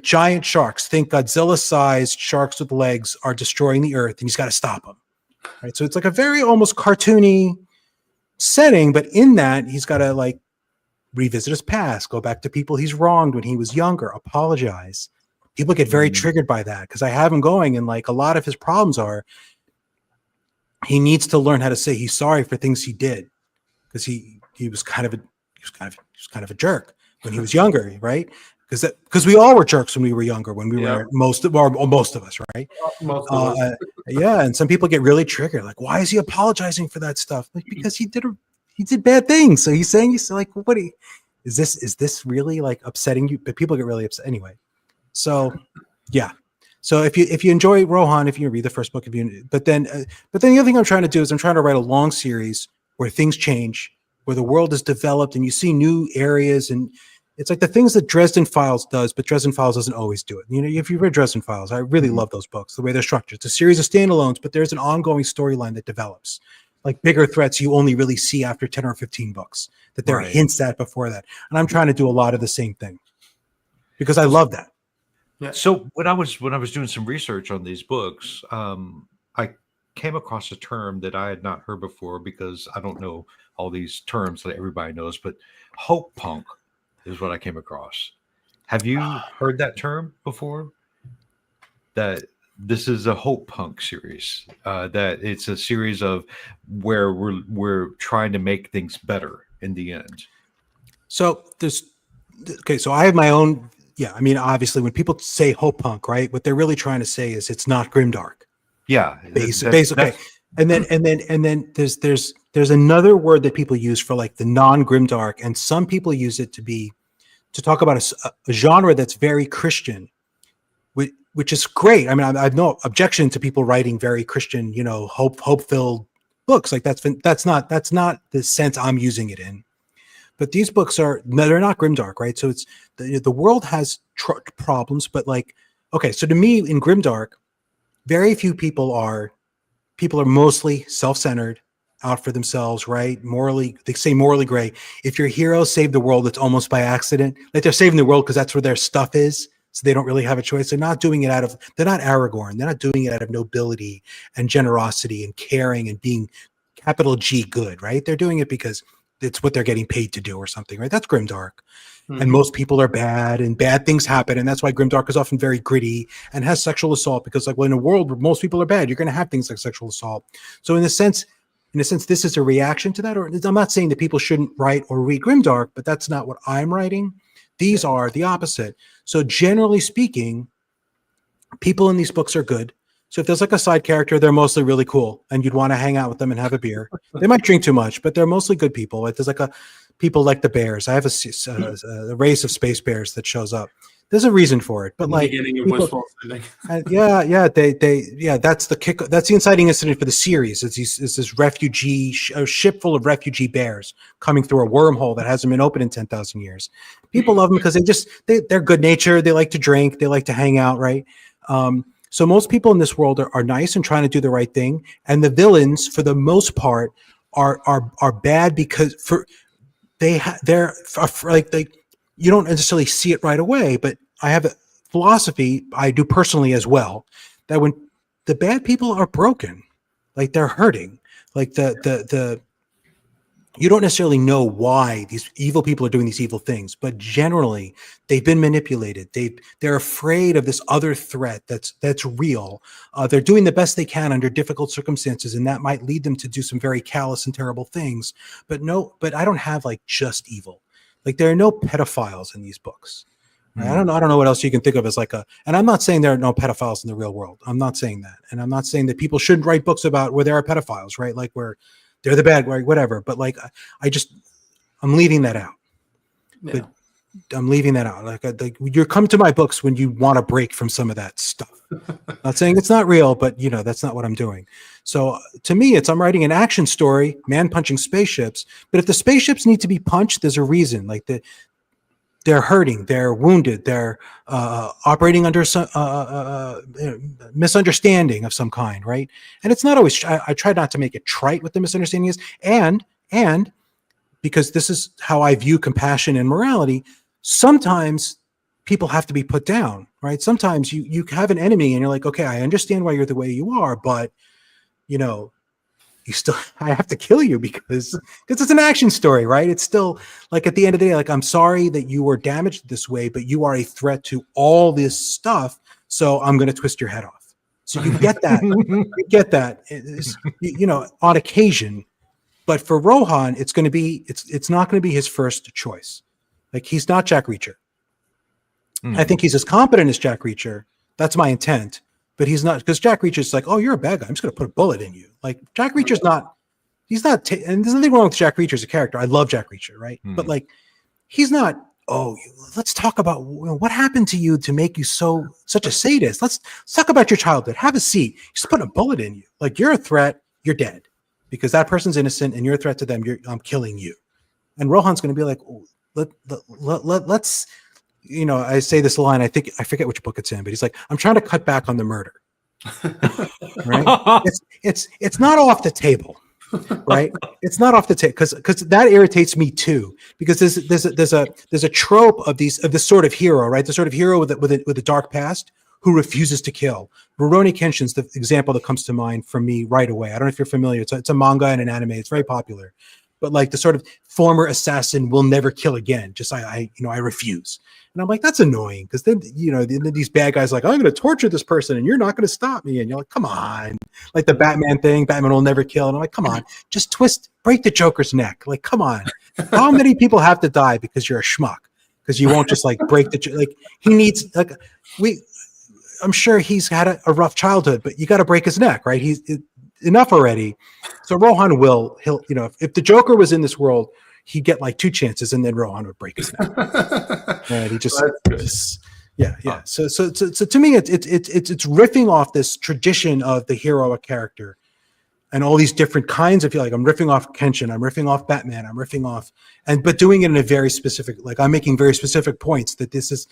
giant sharks. Think Godzilla-sized sharks with legs are destroying the earth, and he's got to stop them. Right. So it's like a very almost cartoony setting, but in that he's got to like revisit his past, go back to people he's wronged when he was younger, apologize. People get very triggered by that because I have him going, and like a lot of his problems are he needs to learn how to say he's sorry for things he did, because he was kind of a jerk when he was younger, right? Because we all were jerks when we were younger, when we were most of us, right? Most of us. And some people get really triggered, like, why is he apologizing for that stuff? Like, because he did bad things. So he's like, is this really like upsetting you? But people get really upset anyway. So yeah. So if you enjoy Rohan, if you read the first book, but then the other thing I'm trying to do is I'm trying to write a long series where things change, where the world is developed and you see new areas, and it's like the things that Dresden Files does, but Dresden Files doesn't always do it. If you read Dresden Files, I really love those books, the way they're structured. It's a series of standalones, but there's an ongoing storyline that develops. Like bigger threats you only really see after 10 or 15 books, that there are hints at before that. And I'm trying to do a lot of the same thing because I love that. Yeah. So when I was doing some research on these books, I came across a term that I had not heard before, because I don't know all these terms that everybody knows, but hope punk is what I came across. Have you heard that term before? That this is a hope punk series, that it's a series of where we're trying to make things better in the end. So so I have my own. Yeah, I mean, obviously, when people say hope punk, right, what they're really trying to say is it's not grimdark. Yeah, basically. And then there's another word that people use for like the non-grimdark, and some people use it to talk about a genre that's very Christian, which is great. I mean, I have no objection to people writing very Christian, hope-filled books. Like that's not the sense I'm using it in. But these books they're not grimdark, right? So it's the world has problems, but like, okay, so to me in grimdark, very few people are mostly self-centered, out for themselves, right? They say morally gray. If your hero saved the world, it's almost by accident. Like they're saving the world because that's where their stuff is. So they don't really have a choice. They're not doing it they're not Aragorn. They're not doing it out of nobility and generosity and caring and being capital G good, right? They're doing it because it's what they're getting paid to do or something, right? That's grimdark. And most people are bad and bad things happen. And that's why grimdark is often very gritty and has sexual assault, because like, well, in a world where most people are bad, you're going to have things like sexual assault. So in a sense, this is a reaction to that. Or I'm not saying that people shouldn't write or read grimdark, but that's not what I'm writing. These are the opposite. So generally speaking, people in these books are good. So if there's like a side character, they're mostly really cool and you'd want to hang out with them and have a beer. They might drink too much, but they're mostly good people. Like there's like people like the bears. I have a race of space bears that shows up. There's a reason for it, but like, that's the kick. That's the inciting incident for the series. It's this a ship full of refugee bears coming through a wormhole that hasn't been open in 10,000 years. People love them because they're good natured. They like to drink. They like to hang out. Right. So most people in this world are nice and trying to do the right thing. And the villains, for the most part, are bad because you don't necessarily see it right away, but I have philosophy I do personally as well, that when the bad people are broken, like they're hurting, like the you don't necessarily know why these evil people are doing these evil things, but generally they've been manipulated. They're afraid of this other threat that's real. They're doing the best they can under difficult circumstances, and that might lead them to do some very callous and terrible things. But I don't have like just evil. Like there are no pedophiles in these books. Right? I don't know what else you can think of as like and I'm not saying there are no pedophiles in the real world. I'm not saying that. And I'm not saying that people shouldn't write books about where there are pedophiles, right? Like where they're the bad guy, whatever. But like, I'm leaving that out. Yeah. But I'm leaving that out. Like you come to my books when you want to break from some of that stuff. Not saying it's not real, but that's not what I'm doing. So to me, I'm writing an action story, man punching spaceships. But if the spaceships need to be punched, there's a reason. Like they're hurting, they're wounded, they're operating under some misunderstanding of some kind, right? And it's not always. I try not to make it trite what the misunderstanding is, and because this is how I view compassion and morality. Sometimes people have to be put down, right? Sometimes you have an enemy, and you're like, okay, I understand why you're the way you are, but I have to kill you because it's an action story, right? It's still like at the end of the day, like, I'm sorry that you were damaged this way, but you are a threat to all this stuff. So I'm going to twist your head off. So you get that, on occasion, but for Rohan, it's not going to be his first choice. Like he's not Jack Reacher. I think he's as competent as Jack Reacher. That's my intent. But he's not, because Jack Reacher's like, oh, you're a bad guy, I'm just going to put a bullet in you. Like Jack Reacher's not, and there's nothing wrong with Jack Reacher as a character. I love Jack Reacher, right? But like, he's not, let's talk about what happened to you to make you such a sadist. Let's talk about your childhood. Have a seat. Just put a bullet in you. Like you're a threat, you're dead. Because that person's innocent and you're a threat to them, I'm killing you. And Rohan's going to be like, let's, I say this line, I forget which book it's in, but he's like, I'm trying to cut back on the murder. Right? It's not off the table, right? It's not off the table because that irritates me too. Because there's a trope of this sort of hero, right? The sort of hero with a dark past who refuses to kill. Rurouni Kenshin's the example that comes to mind for me right away. I don't know if you're familiar. It's a manga and an anime. It's very popular. But like the sort of former assassin will never kill again. Just I refuse. And I'm like, that's annoying because then these bad guys are like, I'm going to torture this person and you're not going to stop me. And you're like, come on, like the Batman thing. Batman will never kill. And I'm like, come on, just break the Joker's neck. Like, come on, how many people have to die because you're a schmuck? Because you won't just like break he needs I'm sure he's had a rough childhood, but you got to break his neck, right? He's enough already. So Rohan if the Joker was in this world, he'd get like 2 chances and then Rohan would break his neck. And he just yeah. So to me, it's riffing off this tradition of the heroic character and all these different kinds of, like, I'm riffing off Kenshin, I'm riffing off Batman, I'm riffing off, but doing it in a very specific, like I'm making very specific points that this is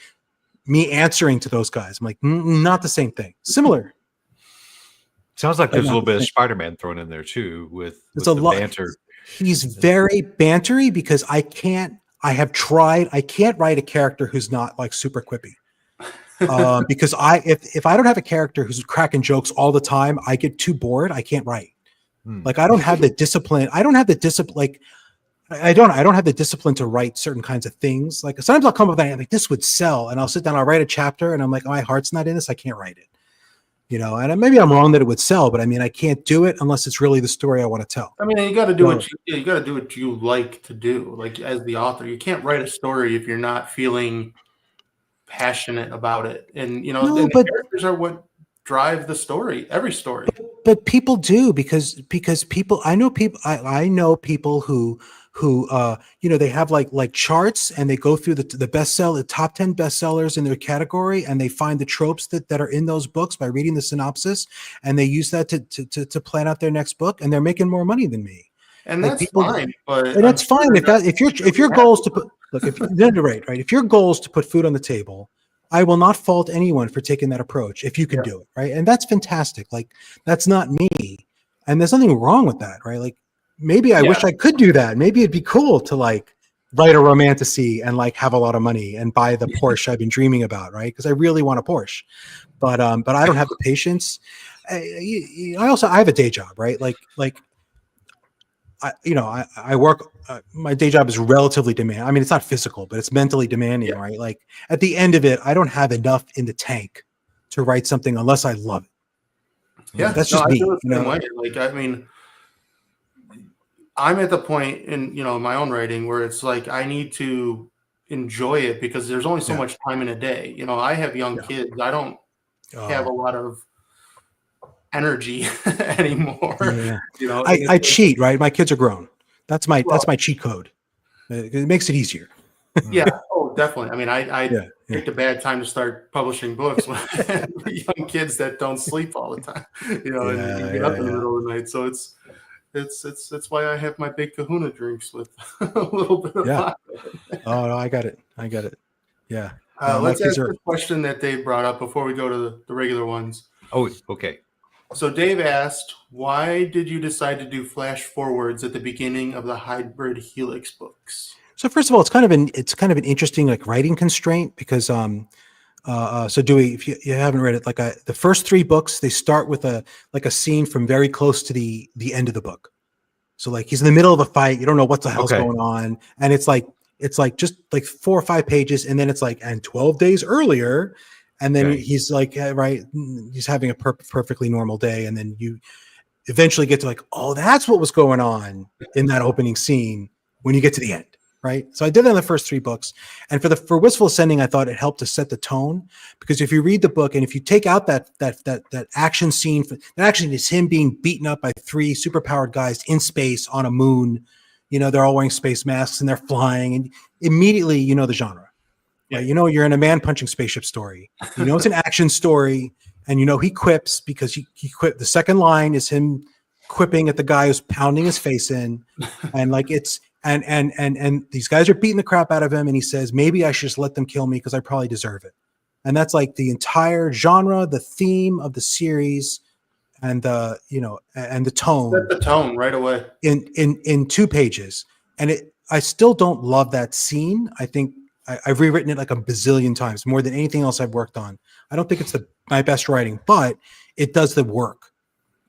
me answering to those guys. I'm like, not the same thing. Similar. Sounds like there's a little bit of Spider-Man thrown in there too with the banter. He's very bantery because I can't write a character who's not like super quippy. Because if I don't have a character who's cracking jokes all the time, I get too bored. I can't write. Like I don't have the discipline. I don't have the discipline to write certain kinds of things. Like sometimes I'll come up with that, like this would sell, and I'll sit down, I'll write a chapter, and I'm like, my heart's not in this. I can't write it. And maybe I'm wrong that it would sell, but I mean, I can't do it unless it's really the story I want to tell. I mean, you got to do what you like to do. Like as the author, you can't write a story if you're not feeling passionate about it. And the characters are what drive the story, every story. But people do because people. I know people who they have like charts and they go through the top 10 bestsellers in their category and they find the tropes that are in those books by reading the synopsis and they use that to plan out their next book, and they're making more money than me. And that's fine. And that's fine if your goal is to put if your goal is to put food on the table, I will not fault anyone for taking that approach if you can do it, right? And that's fantastic. Like that's not me, and there's nothing wrong with that, right? Like maybe I wish I could do that. Maybe it'd be cool to like write a romantasy and like have a lot of money and buy the Porsche I've been dreaming about, right? Because I really want a Porsche, but I don't have the patience. I have a day job, right? I work. My day job is relatively demanding. I mean, it's not physical, but it's mentally demanding, right? Like at the end of it, I don't have enough in the tank to write something unless I love it. Yeah, that's just I me. feel the same way. Like, I mean, I'm at the point in my own writing where it's like I need to enjoy it because there's only so much time in a day. I have young kids. I don't have a lot of energy anymore. Yeah. I cheat, right? My kids are grown. That's my cheat code. It makes it easier. Yeah. Oh, definitely. I mean, I picked a bad time to start publishing books with young kids that don't sleep all the time. And you get up in the middle of the night. So it's why I have my big kahuna drinks with a little bit of vodka. Oh, no, I got it. Yeah. Let's ask the question that Dave brought up before we go to the regular ones. Oh, okay. So Dave asked, why did you decide to do flash forwards at the beginning of the Hybrid Helix books? So first of all, it's kind of an interesting like writing constraint because so Dewey, if you haven't read it, the first 3 books, they start with a scene from very close to the end of the book. So like he's in the middle of a fight, you don't know what the hell's going on, and it's like just like 4 or 5 pages, and then it's like, and 12 days earlier, and then he's like, right, he's having a perfectly normal day, and then you eventually get to like, oh, that's what was going on in that opening scene when you get to the end. Right. So I did that in the first 3 books. And for Wistful Ascending, I thought it helped to set the tone, because if you read the book and if you take out that action scene, that actually is him being beaten up by 3 superpowered guys in space on a moon, they're all wearing space masks and they're flying, and immediately, the genre, right? You're in a man punching spaceship story, it's an action story, and he quips because he quip. The second line is him quipping at the guy who's pounding his face in, and like it's, and these guys are beating the crap out of him, and he says, maybe I should just let them kill me because I probably deserve it. And that's like the entire genre, the theme of the series, and the and the tone. Set the tone right away in 2 pages. And I still don't love that scene. I think I've rewritten it like a bazillion times, more than anything else I've worked on. I don't think it's my best writing, but it does the work.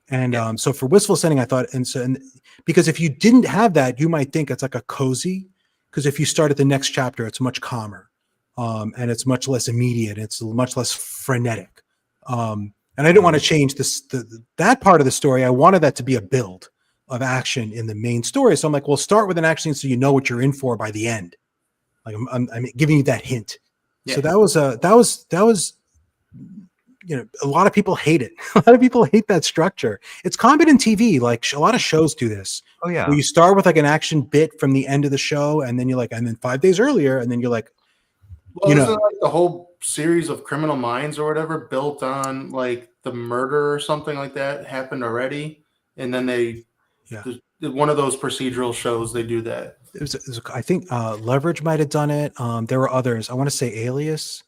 And so for Wistful Ascending, I thought, and because if you didn't have that, you might think it's like a cozy, because if you start at the next chapter, it's much calmer, and it's much less immediate. It's much less frenetic. And I didn't want to change that part of the story. I wanted that to be a build of action in the main story. So I'm like, well, start with an action so you know what you're in for by the end. Like I'm giving you that hint. Yeah. So that was a lot of people hate it. A lot of people hate that structure. It's common in TV. Like a lot of shows do this. Oh yeah. Where you start with like an action bit from the end of the show, and then you're like, and then 5 days earlier, and then you're like, isn't like the whole series of Criminal Minds or whatever built on like the murder or something like that happened already, and then one of those procedural shows, they do that. It was I think Leverage might have done it. There were others. I want to say Alias.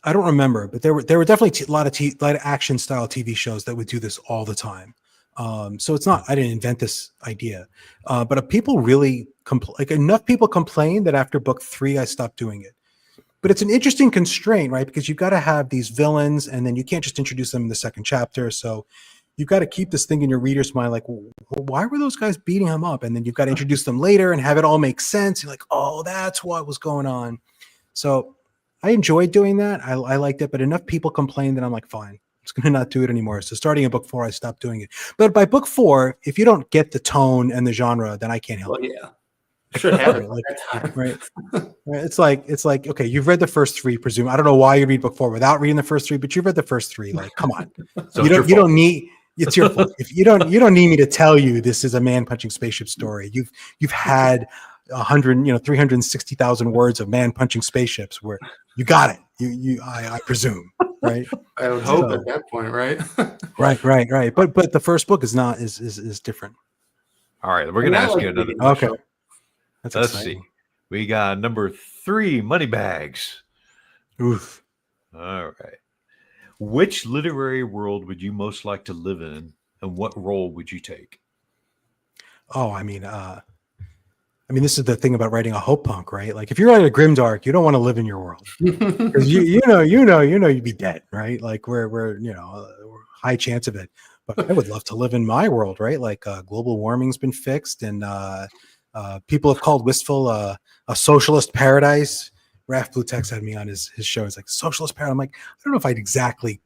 I don't remember, but there were definitely a lot of action style TV shows that would do this all the time. So it's not, I didn't invent this idea, but people really enough people complain that after book 3, I stopped doing it. But it's an interesting constraint, right? Because you've got to have these villains, and then you can't just introduce them in the second chapter. So you've got to keep this thing in your reader's mind, like, well, why were those guys beating him up? And then you've got to introduce them later and have it all make sense. You're like, oh, that's what was going on. So I enjoyed doing that. I liked it, but enough people complained that I'm like, fine, I'm just going to not do it anymore. So starting in book 4, I stopped doing it. But by book 4, if you don't get the tone and the genre, then I can't help it. Yeah. Should have it like, right. It's like, okay, you've read the first 3, presume. I don't know why you read book 4 without reading the first 3, but you've read the first 3. Like, come on. So you don't need, it's your fault. If you don't need me to tell you this is a man punching spaceship story. You've had 360,000 words of man punching spaceships where you got it. I presume, right? I would hope at that point, right? right. But the first book is different. All right, we're gonna ask you another question. Okay. Let's see. We got number 3, money bags. Oof. All right. Which literary world would you most like to live in, and what role would you take? Oh, I mean, I mean, this is the thing about writing a hope punk, right? Like, if you're writing a grimdark, you don't want to live in your world because you'd be dead, right? Like, we're high chance of it. But I would love to live in my world, right? Like, global warming's been fixed, and people have called Wistful a socialist paradise. Raph Blue Tex had me on his show. It's like socialist paradise. I'm like, I don't know if I'd exactly,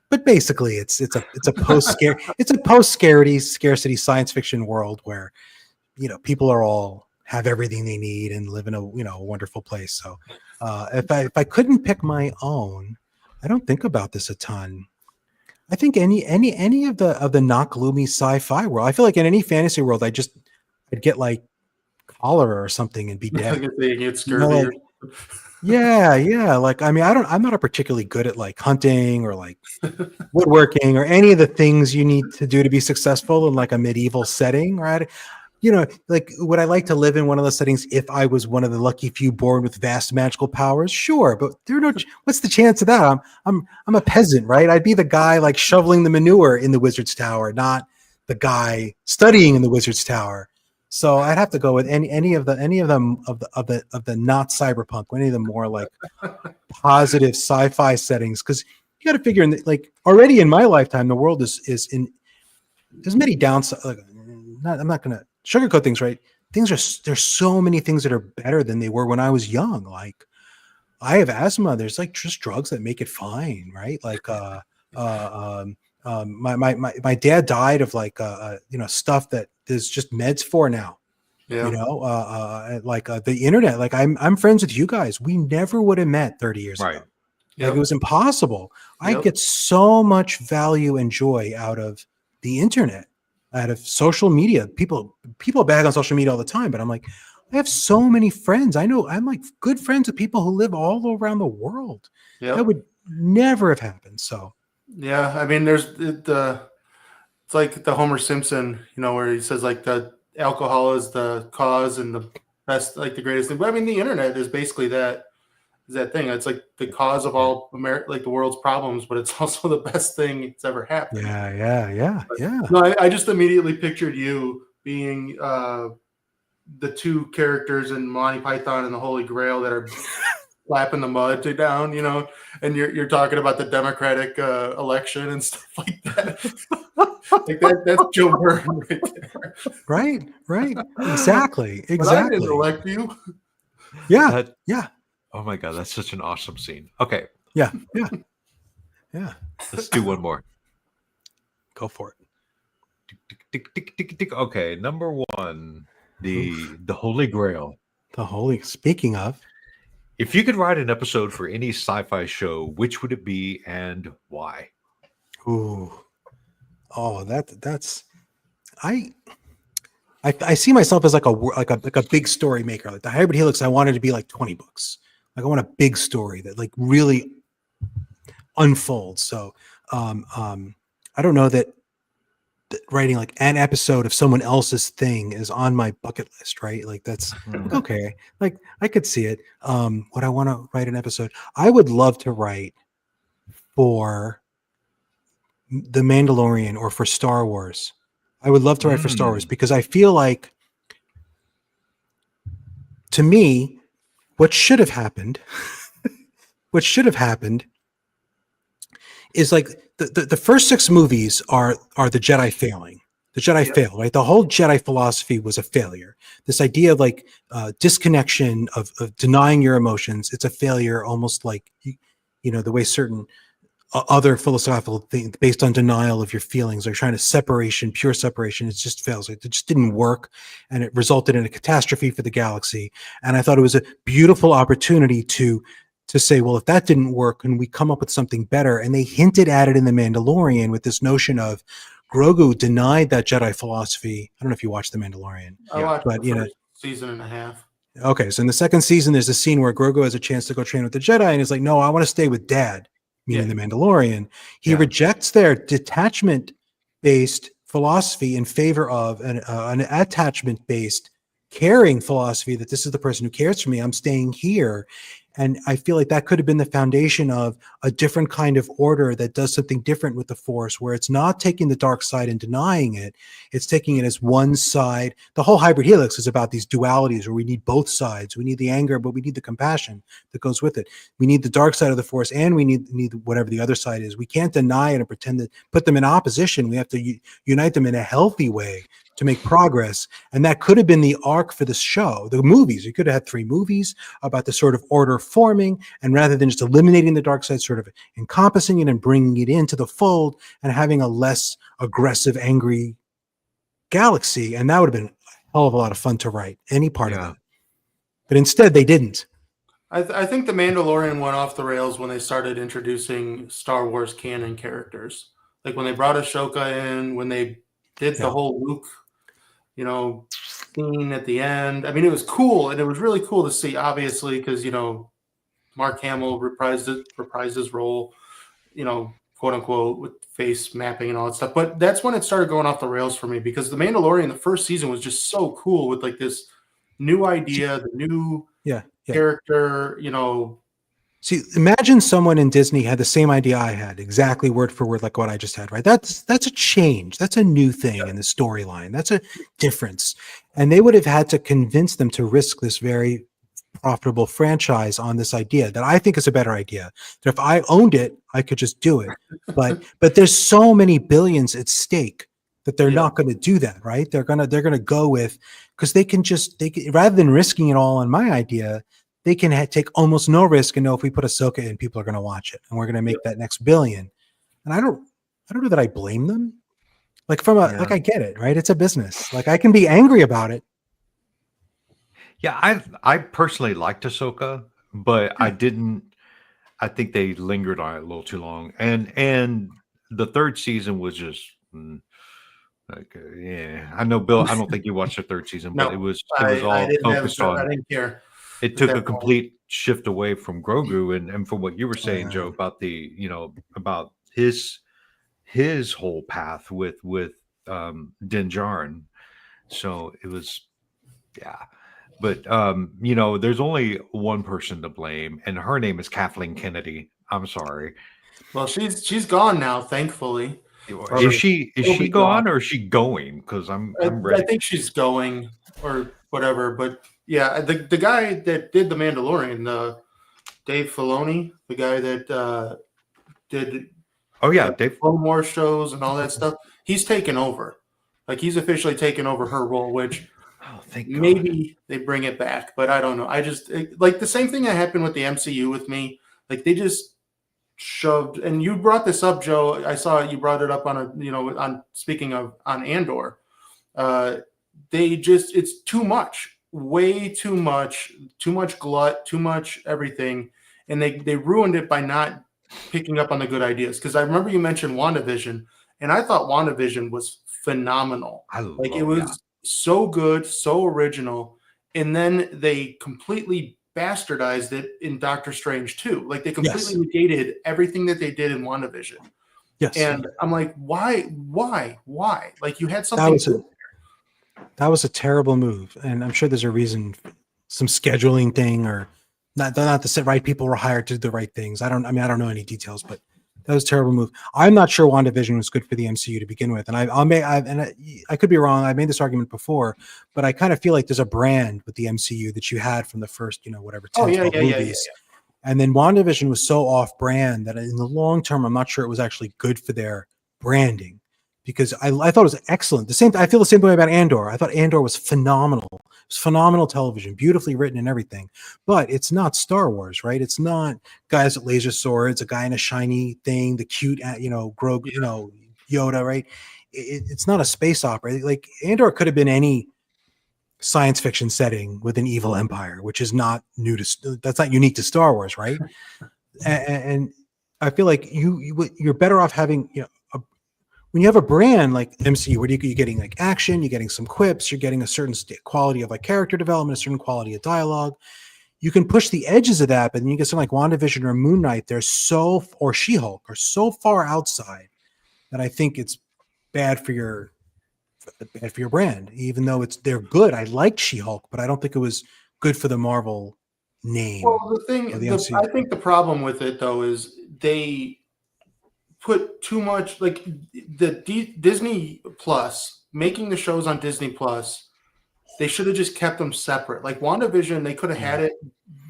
but basically, it's a post scarcity science fiction world where people are all have everything they need and live in a wonderful place. So if I couldn't pick my own, I don't think about this a ton. I think any of the not gloomy sci-fi world. I feel like in any fantasy world, I'd get like cholera or something and be dead. Yeah. Like, I mean, I'm not a particularly good at like hunting or like woodworking or any of the things you need to do to be successful in like a medieval setting, right? Like, would I like to live in one of those settings if I was one of the lucky few born with vast magical powers? Sure, but what's the chance of that? I'm a peasant, right? I'd be the guy like shoveling the manure in the wizard's tower, not the guy studying in the wizard's tower. So I'd have to go with any of the not cyberpunk, any of the more like positive sci-fi settings, because you got to figure in like already in my lifetime the world is in there's many downsides. I'm not gonna sugarcoat things, right? There's so many things that are better than they were when I was young. Like, I have asthma. There's like just drugs that make it fine, right? Like my dad died of like stuff that there's just meds for now. Yeah. The internet. Like, I'm friends with you guys. We never would have met 30 years ago. Yep. Like, it was impossible. I get so much value and joy out of the internet, out of social media. People bag on social media all the time, but I'm like, I have so many friends. I'm like good friends with people who live all around the world. Yep. That would never have happened. So yeah, I mean, it's like the Homer Simpson, where he says like the alcohol is the cause and the best, like the greatest thing. But I mean, the internet is basically that thing. It's like the cause of all like the world's problems, but it's also the best thing that's ever happened. Yeah. No, I just immediately pictured you being the two characters in Monty Python and the Holy Grail that are slapping the mud down, and you're talking about the Democratic election and stuff like that. Like that's Joe Byrne right there. Right. Exactly. But I didn't elect you. Yeah. Oh my God, that's such an awesome scene. Okay. Yeah. Let's do one more. Go for it. Okay, number one, the Holy Grail. Speaking of, if you could write an episode for any sci-fi show, which would it be and why? I see myself as like a big story maker. Like the Hybrid Helix, I wanted to be like 20 books. Like, I want a big story that like really unfolds. So I don't know that writing like an episode of someone else's thing is on my bucket list, right? Like, that's okay. Like, I could see it. Would I want to write an episode? I would love to write for The Mandalorian or for Star Wars. I would love to write for Star Wars because I feel like, to me, what should have happened is like the first 6 movies are the Jedi failing. The Jedi fail, right? The whole Jedi philosophy was a failure. This idea of like disconnection, of denying your emotions, it's a failure, almost like, the way certain other philosophical things based on denial of your feelings, or trying to pure separation, it just fails. It just didn't work, and it resulted in a catastrophe for the galaxy. And I thought it was a beautiful opportunity to say, well, if that didn't work, can we come up with something better? And they hinted at it in The Mandalorian with this notion of Grogu denied that Jedi philosophy. I don't know if you watched The Mandalorian. I watched the first season and a half. Okay, so in the second season, there's a scene where Grogu has a chance to go train with the Jedi, and he's like, no, I want to stay with Dad, meaning The Mandalorian. He rejects their detachment-based philosophy in favor of an attachment-based caring philosophy, that this is the person who cares for me, I'm staying here. And I feel like that could have been the foundation of a different kind of order that does something different with the Force, where it's not taking the dark side and denying it. It's taking it as one side. The whole hybrid helix is about these dualities where we need both sides. We need the anger, but we need the compassion that goes with it. We need the dark side of the Force, and we need whatever the other side is. We can't deny it and pretend to put them in opposition. We have to unite them in a healthy way to make progress. And that could have been the arc for this show, the movies. You could have had 3 movies about the sort of order forming, and rather than just eliminating the dark side, sort of encompassing it and bringing it into the fold and having a less aggressive, angry galaxy. And that would have been a hell of a lot of fun to write, any part of it. But instead, they didn't. I think The Mandalorian went off the rails when they started introducing Star Wars canon characters. Like when they brought Ahsoka in, when they did the whole Luke scene at the end. I mean, it was cool, and it was really cool to see, obviously, because Mark Hamill reprised his role, quote unquote, with face mapping and all that stuff. But that's when it started going off the rails for me, because The Mandalorian, the first season, was just so cool with like this new idea, the new character, See, imagine someone in Disney had the same idea I had, exactly word for word, like what I just had, right? That's a change. That's a new thing in the storyline. That's a difference. And they would have had to convince them to risk this very profitable franchise on this idea that I think is a better idea. That if I owned it, I could just do it. But there's so many billions at stake that they're not going to do that, right? They're gonna go with, because they can rather than risking it all on my idea, they can take almost no risk and know if we put Ahsoka in, people are going to watch it, and we're going to make that next billion. And I don't know that I blame them. Like like I get it, right? It's a business. Like I can be angry about it. Yeah, I personally liked Ahsoka, but I didn't. I think they lingered on it a little too long, and the 3rd season was just like I know, Bill. I don't think you watched the 3rd season, but it was all focused on. I didn't care. It took a complete shift away from Grogu, and from what you were saying, Joe, about the about his whole path with Din Djarin. So it was, but there's only one person to blame, and her name is Kathleen Kennedy. I'm sorry. Well, she's gone now, thankfully. Is she gone or is she going? Because I'm ready. I think she's going or whatever, but. Yeah, the guy that did The Mandalorian, Dave Filoni, the guy that did Dave Clone Wars shows and all that stuff, he's taken over. Like he's officially taken over her role, which maybe they bring it back, but I don't know. I just like the same thing that happened with the MCU with me. Like they just shoved, and you brought this up, Joe. I saw you brought it up on speaking of on Andor. It's too much. Way too much glut, too much everything, and they ruined it by not picking up on the good ideas. Because I remember you mentioned WandaVision, and I thought WandaVision was phenomenal. It was so good, so original, and then they completely bastardized it in Doctor Strange too. Like they completely negated everything that they did in WandaVision. Yes, and I'm like, why? Like you had something. That was a terrible move, and I'm sure there's a reason, some scheduling thing, or not the right people were hired to do the right things. I don't know any details, but that was a terrible move. I'm not sure WandaVision was good for the MCU to begin with, and I could be wrong. I made this argument before, but I kind of feel like there's a brand with the MCU that you had from the first, 10, 12 movies. And then WandaVision was so off-brand that in the long term, I'm not sure it was actually good for their branding. Because I thought it was excellent. I feel the same way about Andor. I thought Andor was phenomenal. It was phenomenal television, beautifully written and everything. But it's not Star Wars, right? It's not guys with laser swords, a guy in a shiny thing, the cute, Grogu, Yoda, right? It's not a space opera. Like Andor could have been any science fiction setting with an evil empire, which is not that's not unique to Star Wars, right? and I feel like you're better off having when you have a brand like MCU, where you're getting like action, you're getting some quips, you're getting a certain quality of like character development, a certain quality of dialogue. You can push the edges of that, but then you get something like WandaVision or Moon Knight. Or She-Hulk are so far outside that I think it's bad for your brand. Even though they're good, I liked She-Hulk, but I don't think it was good for the Marvel name Well, the thing, of the MCU. I think the problem with it though is they put too much, like Disney Plus, making the shows on Disney Plus. They should have just kept them separate. Like WandaVision, they could have had it,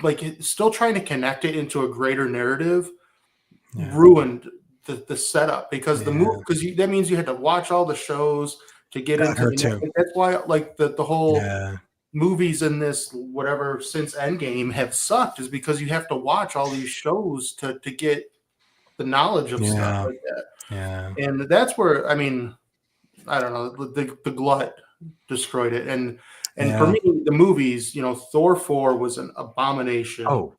like still trying to connect it into a greater narrative, ruined the setup because the movie, because that means you had to watch all the shows to get into the. That's why, like the whole movies in this whatever since Endgame have sucked, is because you have to watch all these shows to get the knowledge of stuff like that. Yeah, and that's where I mean, I don't know, the glut destroyed it, and for me, the movies, Thor 4 was an abomination.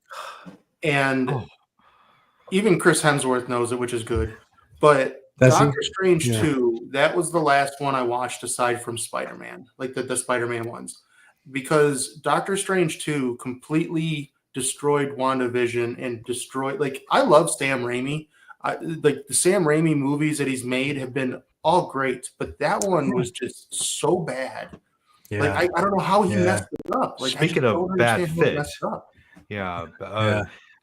And even Chris Hemsworth knows it, which is good. But Doctor Strange 2, that was the last one I watched aside from Spider-Man, like the Spider-Man ones, because Doctor Strange 2 completely destroyed WandaVision and destroyed. Like, I love Sam Raimi. Like the Sam Raimi movies that he's made have been all great, but that one was just so bad. Yeah. Like I don't know how he messed it up. Like, speaking of bad fit,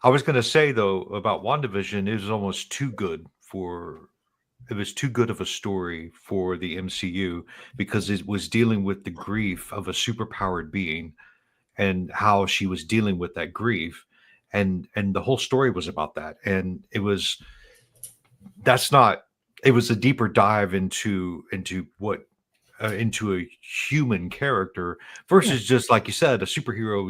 I was going to say though about WandaVision, it was almost too good it was too good of a story for the MCU because it was dealing with the grief of a superpowered being and how she was dealing with that grief, and the whole story was about that, and it was a deeper dive into what. Into a human character versus just like you said, a superhero.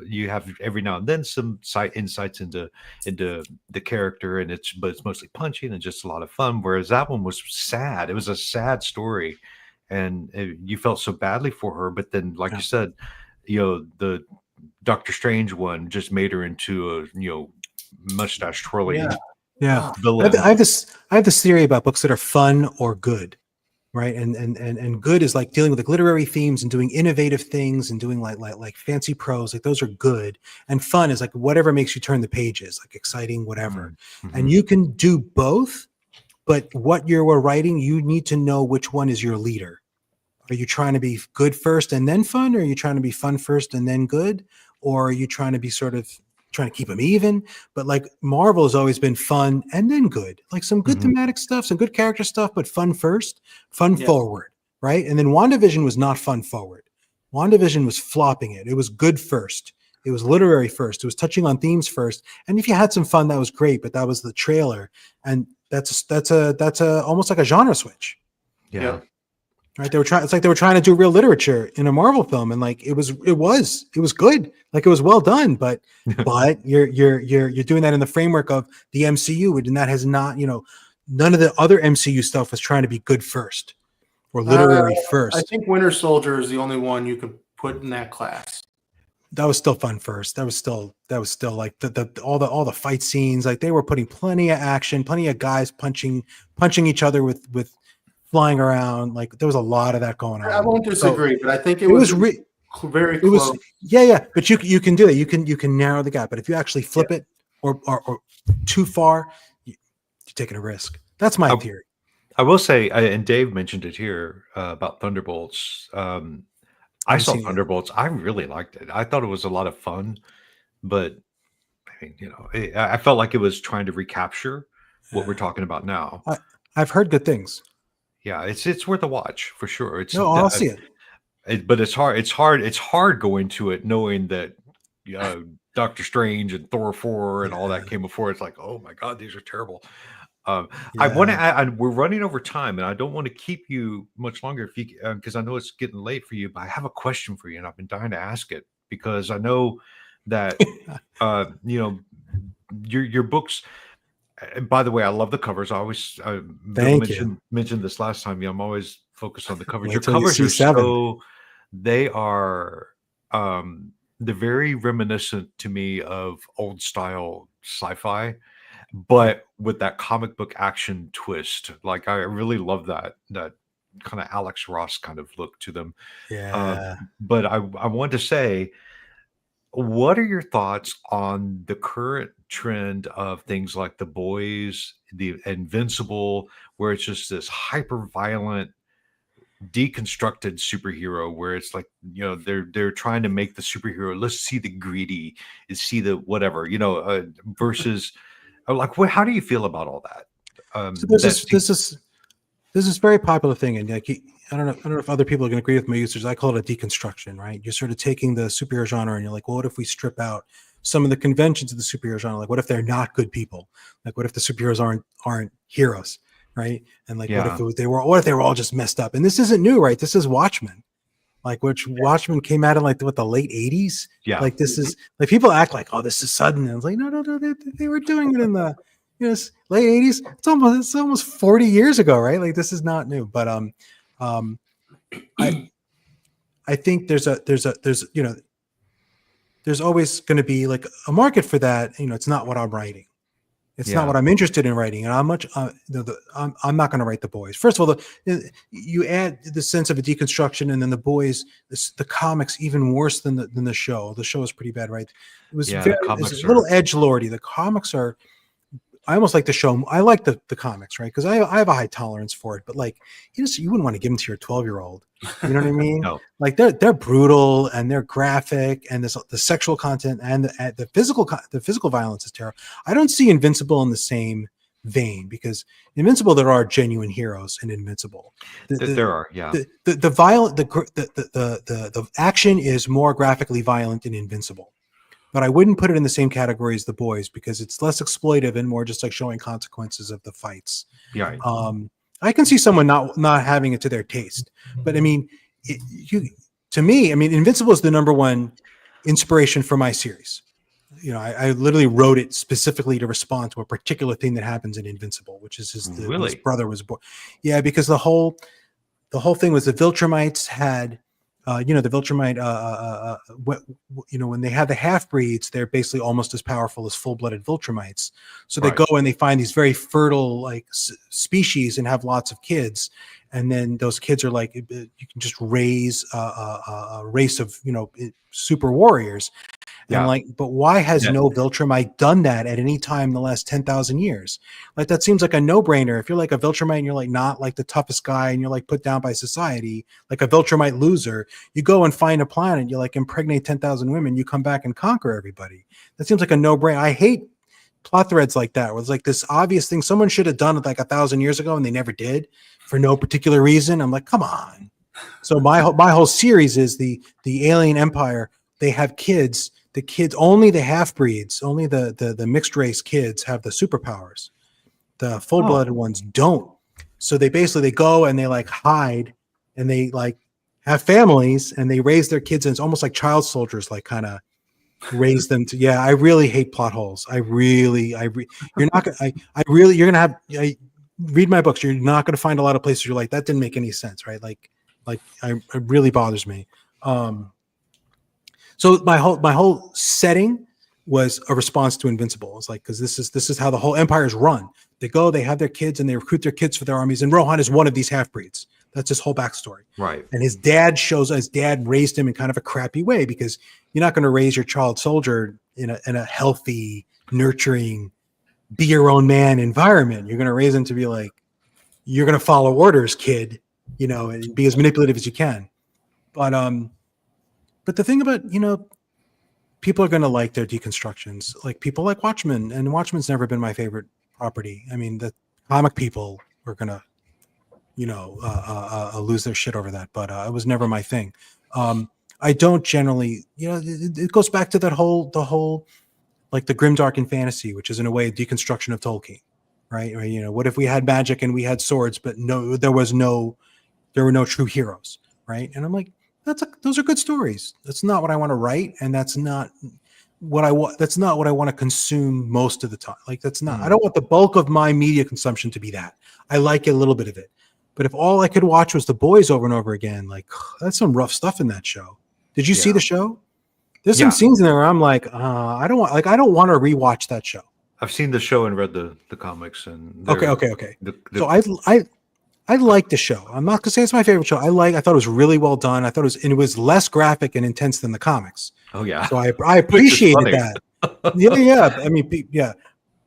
You have every now and then some insights into the character, but it's mostly punching and just a lot of fun. Whereas that one was sad. It was a sad story, and you felt so badly for her. But then, like you said, the Doctor Strange one just made her into a mustache twirling. Yeah. I have this theory about books that are fun or good. Right. And good is like dealing with like literary themes and doing innovative things and doing like fancy prose. Like those are good. And fun is like whatever makes you turn the pages, like exciting, whatever. Mm-hmm. And you can do both. But what you're writing, you need to know which one is your leader. Are you trying to be good first and then fun? Or are you trying to be fun first and then good? Or are you trying to be sort of trying to keep them even? But like Marvel has always been fun and then good, like some good thematic stuff, some good character stuff, but fun first, fun forward, right? And then WandaVision was not fun forward. WandaVision was flopping it. It was good first. It was literary first. It was touching on themes first. And if you had some fun, that was great, but that was the trailer. And that's almost like a genre switch. Yeah. Right. It's like they were trying to do real literature in a Marvel film. And like, it was good. Like it was well done, but you're doing that in the framework of the MCU, and that has not, none of the other MCU stuff was trying to be good first or literary first. I think Winter Soldier is the only one you could put in that class. That was still fun first. That was still like all the fight scenes. Like they were putting plenty of action, plenty of guys punching each other with flying around. Like there was a lot of that going on. I won't disagree, but I think it was very close. But you can do that. You can narrow the gap. But if you actually flip it or too far, you're taking a risk. That's my theory. I will say, and Dave mentioned it here about Thunderbolts. I saw Thunderbolts. I really liked it. I thought it was a lot of fun, but I mean, I felt like it was trying to recapture what we're talking about now. I've heard good things. Yeah, it's worth a watch for sure. I'll see it. But it's hard. It's hard going to it knowing that Doctor Strange and Thor 4 and all that came before. It's like, oh my God, these are terrible. I want to add, we're running over time, and I don't want to keep you much longer if you because I know it's getting late for you. But I have a question for you, and I've been dying to ask it because I know that your books. And by the way, I love the covers. I always mentioned this last time. I'm always focused on the covers. Your covers are they're very reminiscent to me of old style sci-fi, but with that comic book action twist. Like I really love that kind of Alex Ross kind of look to them. Yeah. But I want to say, what are your thoughts on the current trend of things like The Boys, the Invincible, where it's just this hyper violent deconstructed superhero where it's like, you know, they're trying to make the superhero, let's see the greedy and see the whatever, you know, versus like, what, how do you feel about all that? So there's this very popular thing, and like I don't know if other people are going to agree with my usage. I call it a deconstruction, right? You're sort of taking the superhero genre and you're like, well, what if we strip out some of the conventions of the superhero genre? Like, what if they're not good people? Like, what if the superheroes aren't heroes, right? And like, what if they were all just messed up? And this isn't new, right? This is Watchmen, like which Watchmen came out in like the late 80s. Yeah, like this is like people act like, oh, this is sudden, and it's like no, they were doing it in the late 80s. It's almost 40 years ago, right? Like this is not new, but I think there's always going to be like a market for that. You know, it's not what I'm writing. It's not what I'm interested in writing, and I'm not going to write The Boys. First of all, you add the sense of a deconstruction, and then The Boys, the comics even worse than the show. The show is pretty bad, right? It was it's a little edgelordy. The comics are. I almost like the show. I like the comics, right? Because I have a high tolerance for it. But like, you wouldn't want to give them to your 12-year-old. You know what I mean? No. Like they're brutal and they're graphic, and the sexual content and the physical violence is terrible. I don't see Invincible in the same vein, because Invincible, there are genuine heroes in Invincible. There are, yeah. The action is more graphically violent in Invincible. But I wouldn't put it in the same category as The Boys, because it's less exploitive and more just like showing consequences of the fights. Yeah. I can see someone not having it to their taste, but I mean, to me, I mean, Invincible is the number one inspiration for my series. You know, I literally wrote it specifically to respond to a particular thing that happens in Invincible, which is his brother was born. Yeah, because the whole thing was the Viltrumites had. The Viltrumite, when they have the half-breeds, they're basically almost as powerful as full-blooded Viltrumites. So they go and they find these very fertile, like, species and have lots of kids. And then those kids are like, you can just raise a race of, super warriors. And like, but why has no Viltrumite done that at any time in the last 10,000 years? Like, that seems like a no-brainer. If you're like a Viltrumite and you're like not like the toughest guy and you're like put down by society, like a Viltrumite loser, you go and find a planet, you like impregnate 10,000 women, you come back and conquer everybody. That seems like a no-brainer. I hate plot threads like that, where it's like this obvious thing someone should have done it like 1,000 years ago and they never did for no particular reason. I'm like, come on. So my whole series is the alien empire. They have kids. The kids, only the half-breeds, only the mixed race kids have the superpowers. The full-blooded ones don't. So they go and they like hide, and they like have families, and they raise their kids, and it's almost like child soldiers, like kind of raise them to. Yeah, I really hate plot holes. You're gonna have. Read my books. You're not gonna find a lot of places you're like, that didn't make any sense, right? It really bothers me. So my whole setting was a response to Invincible. It's like, because this is how the whole empire is run. They go, they have their kids, and they recruit their kids for their armies. And Rohan is one of these half-breeds. That's his whole backstory. Right. And his dad raised him in kind of a crappy way, because you're not going to raise your child soldier in a healthy, nurturing, be your own man environment. You're going to raise him to be like, you're going to follow orders, kid, and be as manipulative as you can. But the thing about, people are going to like their deconstructions. Like, people like Watchmen, and Watchmen's never been my favorite property. I mean, the comic people are going to, lose their shit over that, but it was never my thing. I don't generally, it goes back to the whole, like the grimdark in fantasy, which is in a way a deconstruction of Tolkien, right? Or, what if we had magic and we had swords, but there were no true heroes, right? And I'm like, those are good stories. That's not what I want to write, and that's not what I want. That's not what I want to consume most of the time. Like, that's not. I don't want the bulk of my media consumption to be that. I like a little bit of it, but if all I could watch was The Boys over and over again, like, that's some rough stuff in that show. Did you see the show? There's some scenes in there where I'm like, I don't want to rewatch that show. I've seen the show and read the comics, and okay. So I like the show. I'm not gonna say it's my favorite show. I thought it was really well done. I thought it was less graphic and intense than the comics. Oh yeah. So I appreciated that. Yeah. I mean, yeah.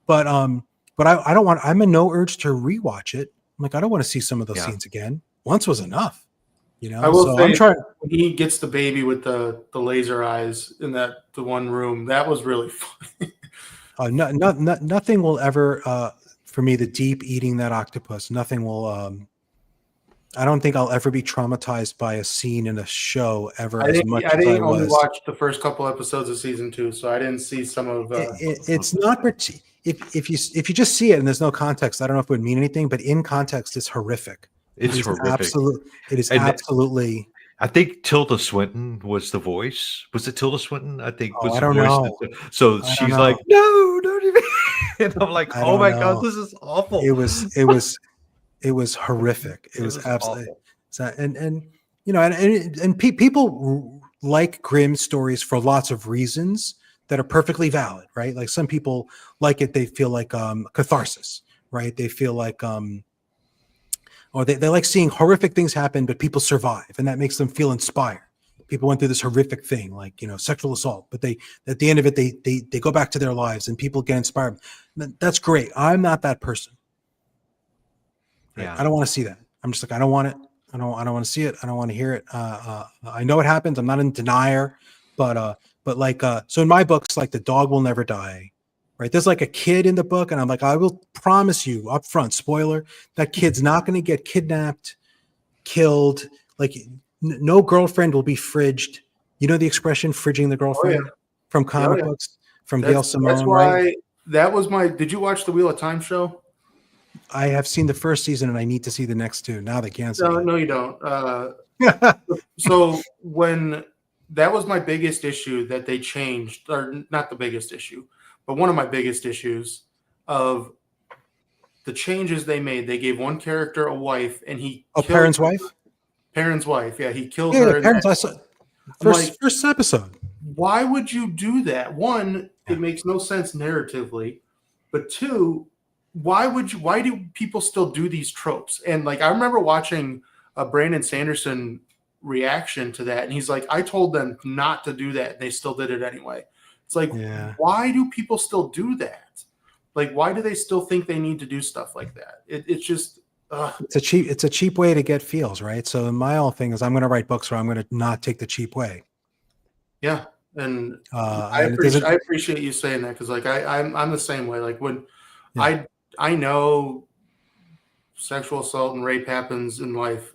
But I don't want. I'm in no urge to rewatch it. I'm like, I don't want to see some of those scenes again. Once was enough. You know, I will so say I'm trying. when he gets the baby with the laser eyes in the one room, that was really funny. Nothing will ever, for me, the deep eating that octopus. Nothing will. I don't think I'll ever be traumatized by a scene in a show ever as much as I didn't only was. watch the first couple episodes of season 2, so I didn't see some of. It's not. If you just see it and there's no context, I don't know if it would mean anything. But in context, it's horrific. It's horrific. It is absolutely. I think Tilda Swinton was the voice. Was it Tilda Swinton? I think was I the don't voice. know. So she's like, no, don't even. And I'm like, oh my God, this is awful. It was horrific. It was absolutely awful. So, and you know, and people like grim stories for lots of reasons that are perfectly valid, right? Like some people like it; they feel like catharsis, right? They feel like or they like seeing horrific things happen, but people survive, and that makes them feel inspired. People went through this horrific thing, like sexual assault, but they at the end of it, they go back to their lives, and people get inspired. That's great. I'm not that person. Right? Yeah, I don't want to see that. I'm just like, I don't want it. I don't want to see it. I don't want to hear it. I know it happens. I'm not in denier, but like, so in my books, like the dog will never die, right? There's like a kid in the book, and I'm like, I will promise you up front, spoiler, that kid's not going to get kidnapped, killed. Like no girlfriend will be fridged. You know the expression "fridging the girlfriend" from comic books from Gail Simone. That's why right? that was my. Did you watch the Wheel of Time show? I have seen the first season, and I need to see the next two. Now they cancel. No, you don't. So when that was my biggest issue that they changed, or not the biggest issue, but one of my biggest issues of the changes they made. They gave one character a wife, and he Perrin's wife. Perrin's wife, yeah, he killed her. Perrin's. I saw first episode. Why would you do that? One, it makes no sense narratively, but two, why do people still do these tropes? And like I remember watching a Brandon Sanderson reaction to that, and he's like, I told them not to do that, and they still did it anyway. It's like, why do people still do that? Like, why do they still think they need to do stuff like that? It's just it's a cheap way to get feels, right? So my whole thing is I'm going to write books where I'm going to not take the cheap way. Yeah, and I appreciate you saying that, because like I'm the same way. Like when I know sexual assault and rape happens in life,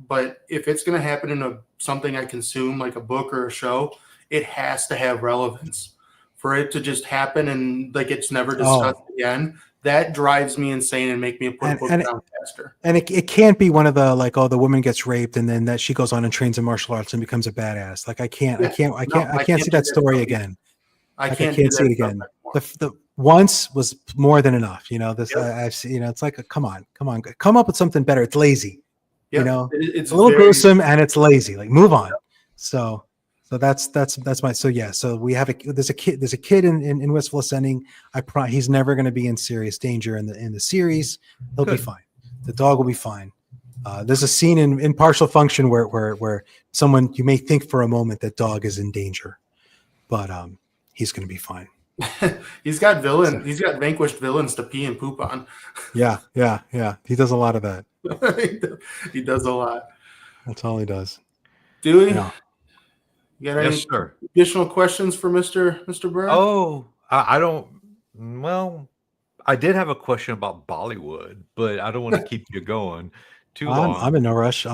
but if it's going to happen in something I consume, like a book or a show, it has to have relevance. For it to just happen and like it's never discussed again, that drives me insane and make me put a book down faster. And it can't be one of the like, oh, the woman gets raped and then that she goes on and trains in martial arts and becomes a badass. Like I can't see that story again. I can't see it again. The once was more than enough. I've seen. It's like come up with something better. It's lazy. It's a little gruesome and it's lazy. Like move on. So that's my. So we have there's a kid in Wistful Ascending. He's never going to be in serious danger in the series. He'll be fine. The dog will be fine. There's a scene in Partial Function where someone, you may think for a moment that dog is in danger, but he's going to be fine. He's got vanquished villains to pee and poop on. Yeah. He does a lot of that. He does a lot. That's all he does. Dewey, you got any sir. additional questions for Mr. Berne? Oh, I don't. Well, I did have a question about Bollywood, but I don't want to keep you going too long. I'm in no rush.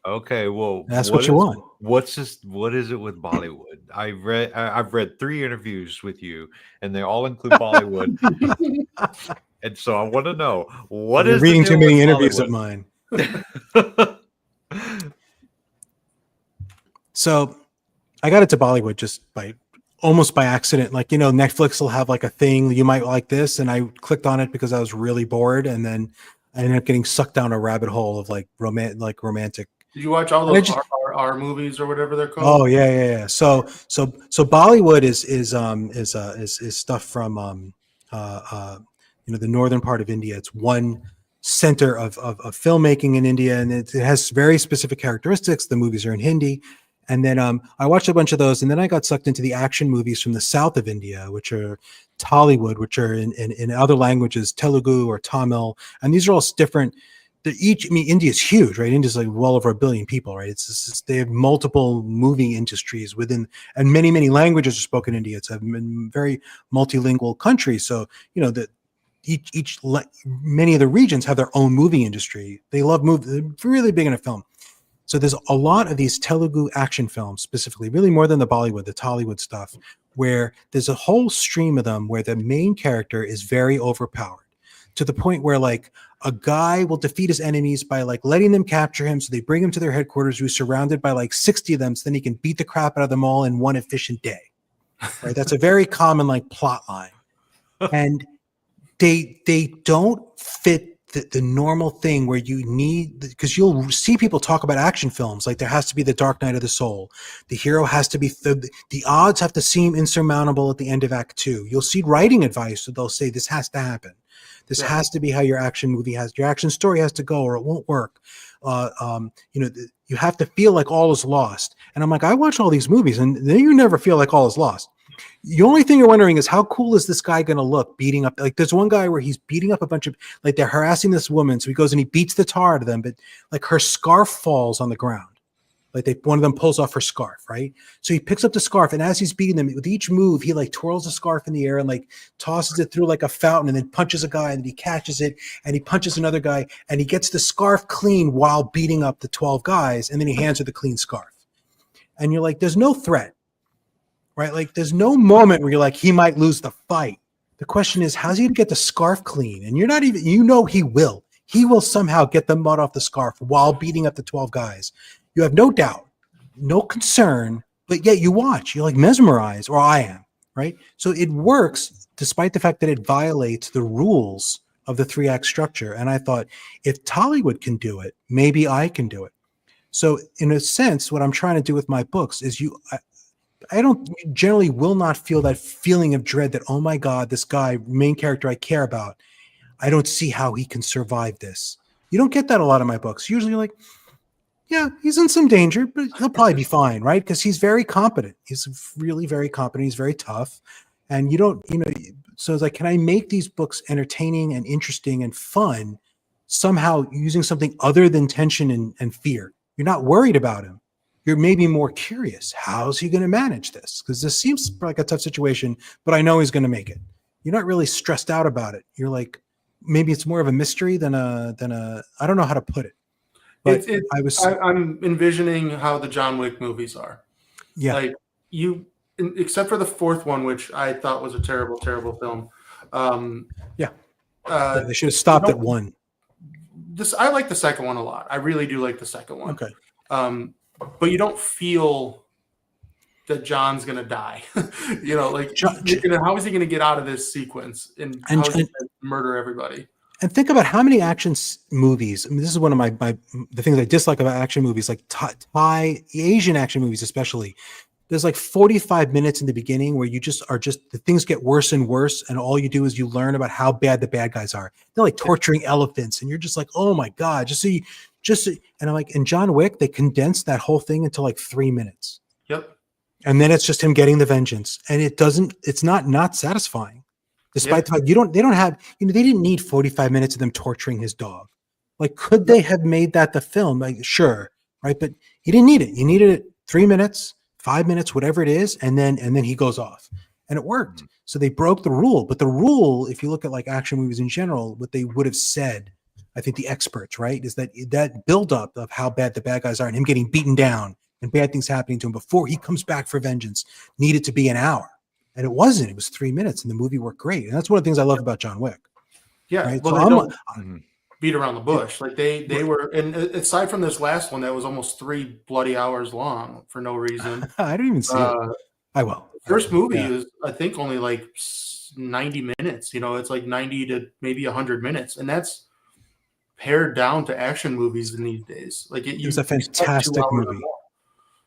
Okay, well, that's what you want. What is it with Bollywood? I've read 3 interviews with you, and they all include Bollywood. And so I want to know what You're is reading too many interviews Bollywood? of mine. So I got into Bollywood just almost by accident. Like, Netflix will have like a thing, you might like this. And I clicked on it because I was really bored. And then I ended up getting sucked down a rabbit hole of like romantic. Did you watch all those R movies or whatever they're called? Oh yeah. So Bollywood is stuff from, the northern part of India. It's one center of filmmaking in India. And it has very specific characteristics. The movies are in Hindi. And then I watched a bunch of those, and then I got sucked into the action movies from the south of India, which are Tollywood, which are in other languages, Telugu or Tamil. And these are all different India is huge, right? India's like well over 1 billion people, right? They have multiple movie industries within, and many languages are spoken in India. It's a very multilingual country. So, that many of the regions have their own movie industry. They love they're really big into film. So there's a lot of these Telugu action films, specifically, really more than the Bollywood, the Tollywood stuff, where there's a whole stream of them where the main character is very overpowered, to the point where like a guy will defeat his enemies by like letting them capture him. So they bring him to their headquarters, who's surrounded by like 60 of them. So then he can beat the crap out of them all in one efficient day. Right. That's a very common like plot line. And they don't fit the normal thing where you need, because you'll see people talk about action films like there has to be the dark night of the soul. The hero has to be, the odds have to seem insurmountable at the end of Act 2. You'll see writing advice, so they'll say this has to happen. This has to be how your action story has to go, or it won't work. You have to feel like all is lost. And I'm like, I watch all these movies and you never feel like all is lost. The only thing you're wondering is how cool is this guy going to look beating up? Like there's one guy where he's beating up a bunch of, like they're harassing this woman. So he goes and he beats the tar out of them, but like her scarf falls on the ground. Like one of them pulls off her scarf, right? So he picks up the scarf, and as he's beating them, with each move, he like twirls the scarf in the air and like tosses it through like a fountain, and then punches a guy, and then he catches it, and he punches another guy, and he gets the scarf clean while beating up the 12 guys, and then he hands her the clean scarf. And you're like, there's no threat, right? Like there's no moment where you're like, he might lose the fight. The question is, how's he going to get the scarf clean? And you're not even, he will. He will somehow get the mud off the scarf while beating up the 12 guys. You have no doubt, no concern, but yet you watch. You're like mesmerized, or I am, right? So it works despite the fact that it violates the rules of the 3-act structure. And I thought, if Tollywood can do it, maybe I can do it. So in a sense, what I'm trying to do with my books is I don't generally will not feel that feeling of dread that, oh my God, this guy, main character I care about, I don't see how he can survive this. You don't get that a lot in my books. Usually you're like, yeah, he's in some danger, but he'll probably be fine, right? Because he's very competent. He's really very competent. He's very tough. And so it's like, can I make these books entertaining and interesting and fun somehow using something other than tension and fear? You're not worried about him. You're maybe more curious. How's he going to manage this? Because this seems like a tough situation, but I know he's going to make it. You're not really stressed out about it. You're like, maybe it's more of a mystery than a I don't know how to put it. But I'm envisioning how the John Wick movies are. Yeah. Like except for the fourth one, which I thought was a terrible, terrible film. They should have stopped at one. I like the second one a lot. I really do like the second one. Okay. But you don't feel that John's going to die. How is he going to get out of this sequence? And how is he going to murder everybody? And think about how many action movies. I mean, this is one of the things I dislike about action movies, like Thai Asian action movies, especially. There's like 45 minutes in the beginning where the things get worse and worse, and all you do is you learn about how bad the bad guys are. They're like torturing elephants, and you're just like, oh my God, and I'm like, in John Wick, they condensed that whole thing into like 3 minutes. Yep. And then it's just him getting the vengeance, and it's not satisfying. Despite the fact they don't have, they didn't need 45 minutes of them torturing his dog. Like, could they have made that the film? Like, sure, right? But you didn't need it. You needed it 3 minutes, 5 minutes, whatever it is, and then he goes off, and it worked. So they broke the rule. But the rule, if you look at like action movies in general, what they would have said, I think the experts, right, is that buildup of how bad the bad guys are and him getting beaten down and bad things happening to him before he comes back for vengeance needed to be an hour. And it wasn't. It was 3 minutes, and the movie worked great. And that's one of the things I love about John Wick. Yeah, right? Well, so they don't beat around the bush. Like they were, and aside from this last one that was almost 3 bloody hours long for no reason. I didn't even see it. I will. First movie is, I think, only like 90 minutes. It's like 90 to maybe 100 minutes, and that's pared down to action movies in these days. Like it was a fantastic movie.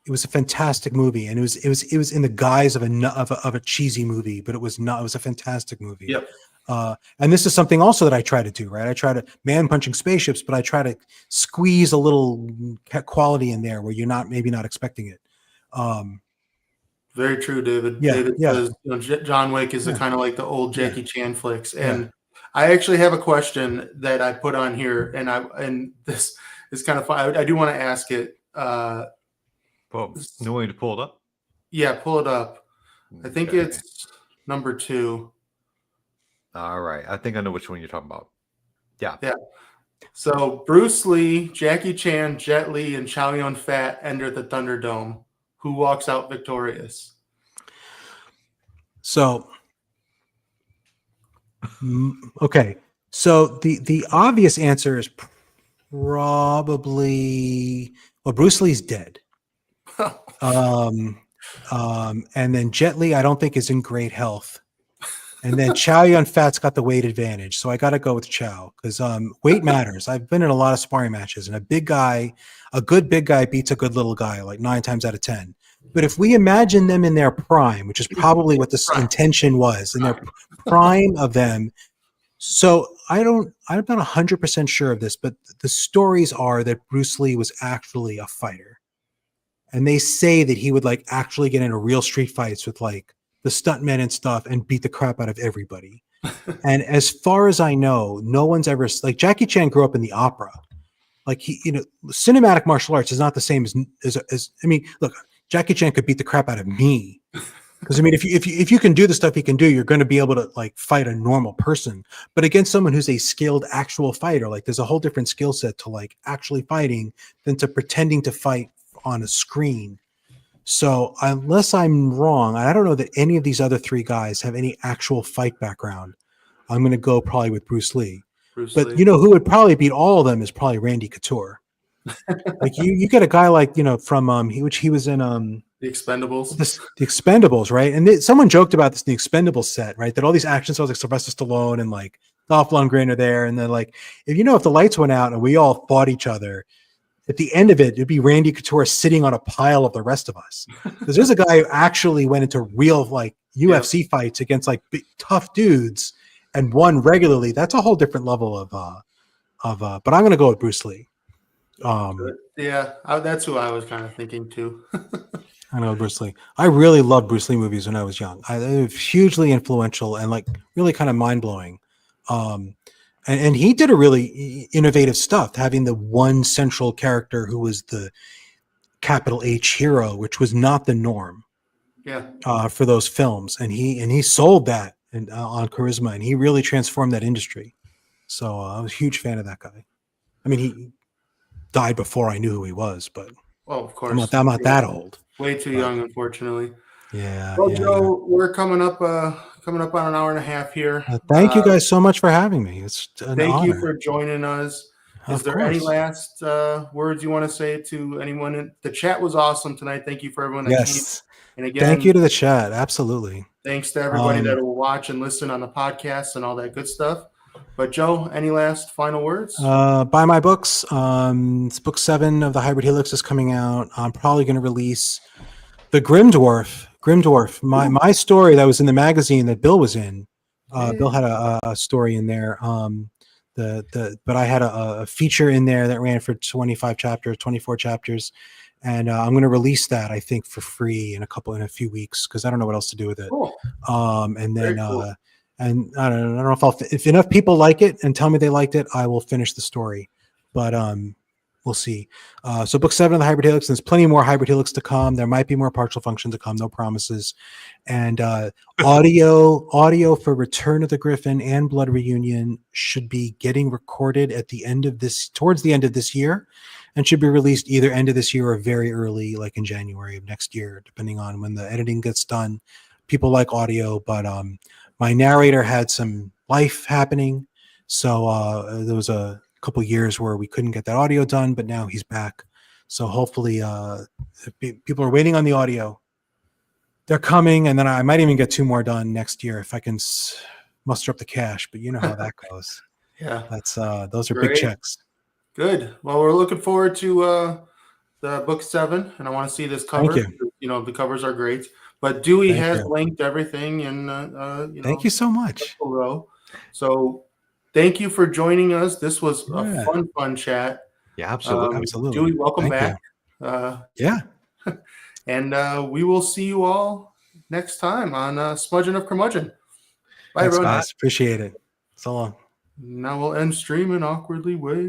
It was a fantastic movie, and it was in the guise of a cheesy movie, but it was not. It was a fantastic movie. Yep. And this is something also that I try to do, right? I try to punching spaceships, but I try to squeeze a little quality in there where you're maybe not expecting it. Very true, David. Yeah, David says, John Wick is kind of like the old Jackie Chan flicks, and I actually have a question that I put on here, and this is kind of fun. I do want to ask it. Well, no way to pull it up. Yeah, pull it up. I think it's number 2. All right. I think I know which one you're talking about. Yeah. Yeah. So Bruce Lee, Jackie Chan, Jet Li, and Chow Yun-Fat enter the Thunderdome. Who walks out victorious? So, okay. So the obvious answer is probably, well, Bruce Lee's dead. And then Jet Li, I don't think is in great health. And then Chow Yun-Fat's got the weight advantage. So I got to go with Chow because weight matters. I've been in a lot of sparring matches, and a good big guy beats a good little guy like 9 times out of 10. But if we imagine them in their prime, which is probably what this intention was, in their prime of them. So I'm not 100% sure of this, but the stories are that Bruce Lee was actually a fighter. And they say that he would like actually get into real street fights with like the stuntmen and stuff and beat the crap out of everybody. And as far as I know, no one's ever, like, Jackie Chan grew up in the opera. Like, cinematic martial arts is not the same as I mean, look, Jackie Chan could beat the crap out of me. Because I mean, if you can do the stuff he can do, you're going to be able to like fight a normal person. But against someone who's a skilled actual fighter, like there's a whole different skill set to like actually fighting than to pretending to fight on a screen. So unless I'm wrong, I don't know that any of these other 3 guys have any actual fight background. I'm going to go probably with Bruce Lee. But you know who would probably beat all of them is probably Randy Couture. Like you get a guy like, from he was in The Expendables. The Expendables, right? And someone joked about this in the Expendables set, right? That all these action stars like Sylvester Stallone and like Dolph Lundgren are there, and then like if the lights went out and we all fought each other, at the end of it, it'd be Randy Couture sitting on a pile of the rest of us. Because there's a guy who actually went into real like UFC fights against like big, tough dudes and won regularly. That's a whole different level of but I'm going to go with Bruce Lee. That's who I was kind of thinking too. I know Bruce Lee. I really loved Bruce Lee movies when I was young. They were hugely influential and like really kind of mind blowing. And he did a really innovative stuff, having the one central character who was the capital H hero, which was not the norm. For those films, and he sold that on charisma, and he really transformed that industry. So I was a huge fan of that guy. I mean, he died before I knew who he was, but of course, I'm not that old. Way too young, unfortunately. Yeah. Well, Joe, we're coming up on an hour and a half here. Thank you guys so much for having me. It's an thank honor. You for joining us. Is there any last words you want to say to anyone? The chat was awesome tonight. Thank you for everyone that came. And again, thank you to the chat. Absolutely. Thanks to everybody that will watch and listen on the podcast and all that good stuff. But Joe, any last final words? Buy my books. It's book 7 of the Hybrid Helix is coming out. I'm probably going to release the Grim Dwarf, my story that was in the magazine that Bill was in. Bill had a story in there. But I had a feature in there that ran for 24 chapters. And I'm going to release that, I think, for free in a few weeks, because I don't know what else to do with it. Cool. And then, and I don't know if enough people like it and tell me they liked it, I will finish the story. But we'll see. So book 7 of the Hybrid Helix, and there's plenty more Hybrid Helix to come. There might be more partial function to come, no promises. And audio for Return of the Griffin and Blood Reunion should be getting recorded towards the end of this year, and should be released either end of this year or very early, like in January of next year, depending on when the editing gets done. People like audio, but my narrator had some life happening, so there was a couple years where we couldn't get that audio done, but now he's back. So hopefully if people are waiting on the audio, they're coming, and then I might even get 2 more done next year if I can muster up the cash, but you know how that goes. Yeah, that's those are great. Big checks. Good. Well, we're looking forward to the book 7, and I want to see this cover. Thank you. The covers are great, but Dewey has linked everything, and thank you so much. So thank you for joining us. This was a fun chat. Yeah, absolutely. Absolutely. Dewey, welcome back. And we will see you all next time on Schmudgeon of Curmudgeon. Bye, everyone. Guys. Appreciate it. So long. Now we'll end stream and awkwardly wait.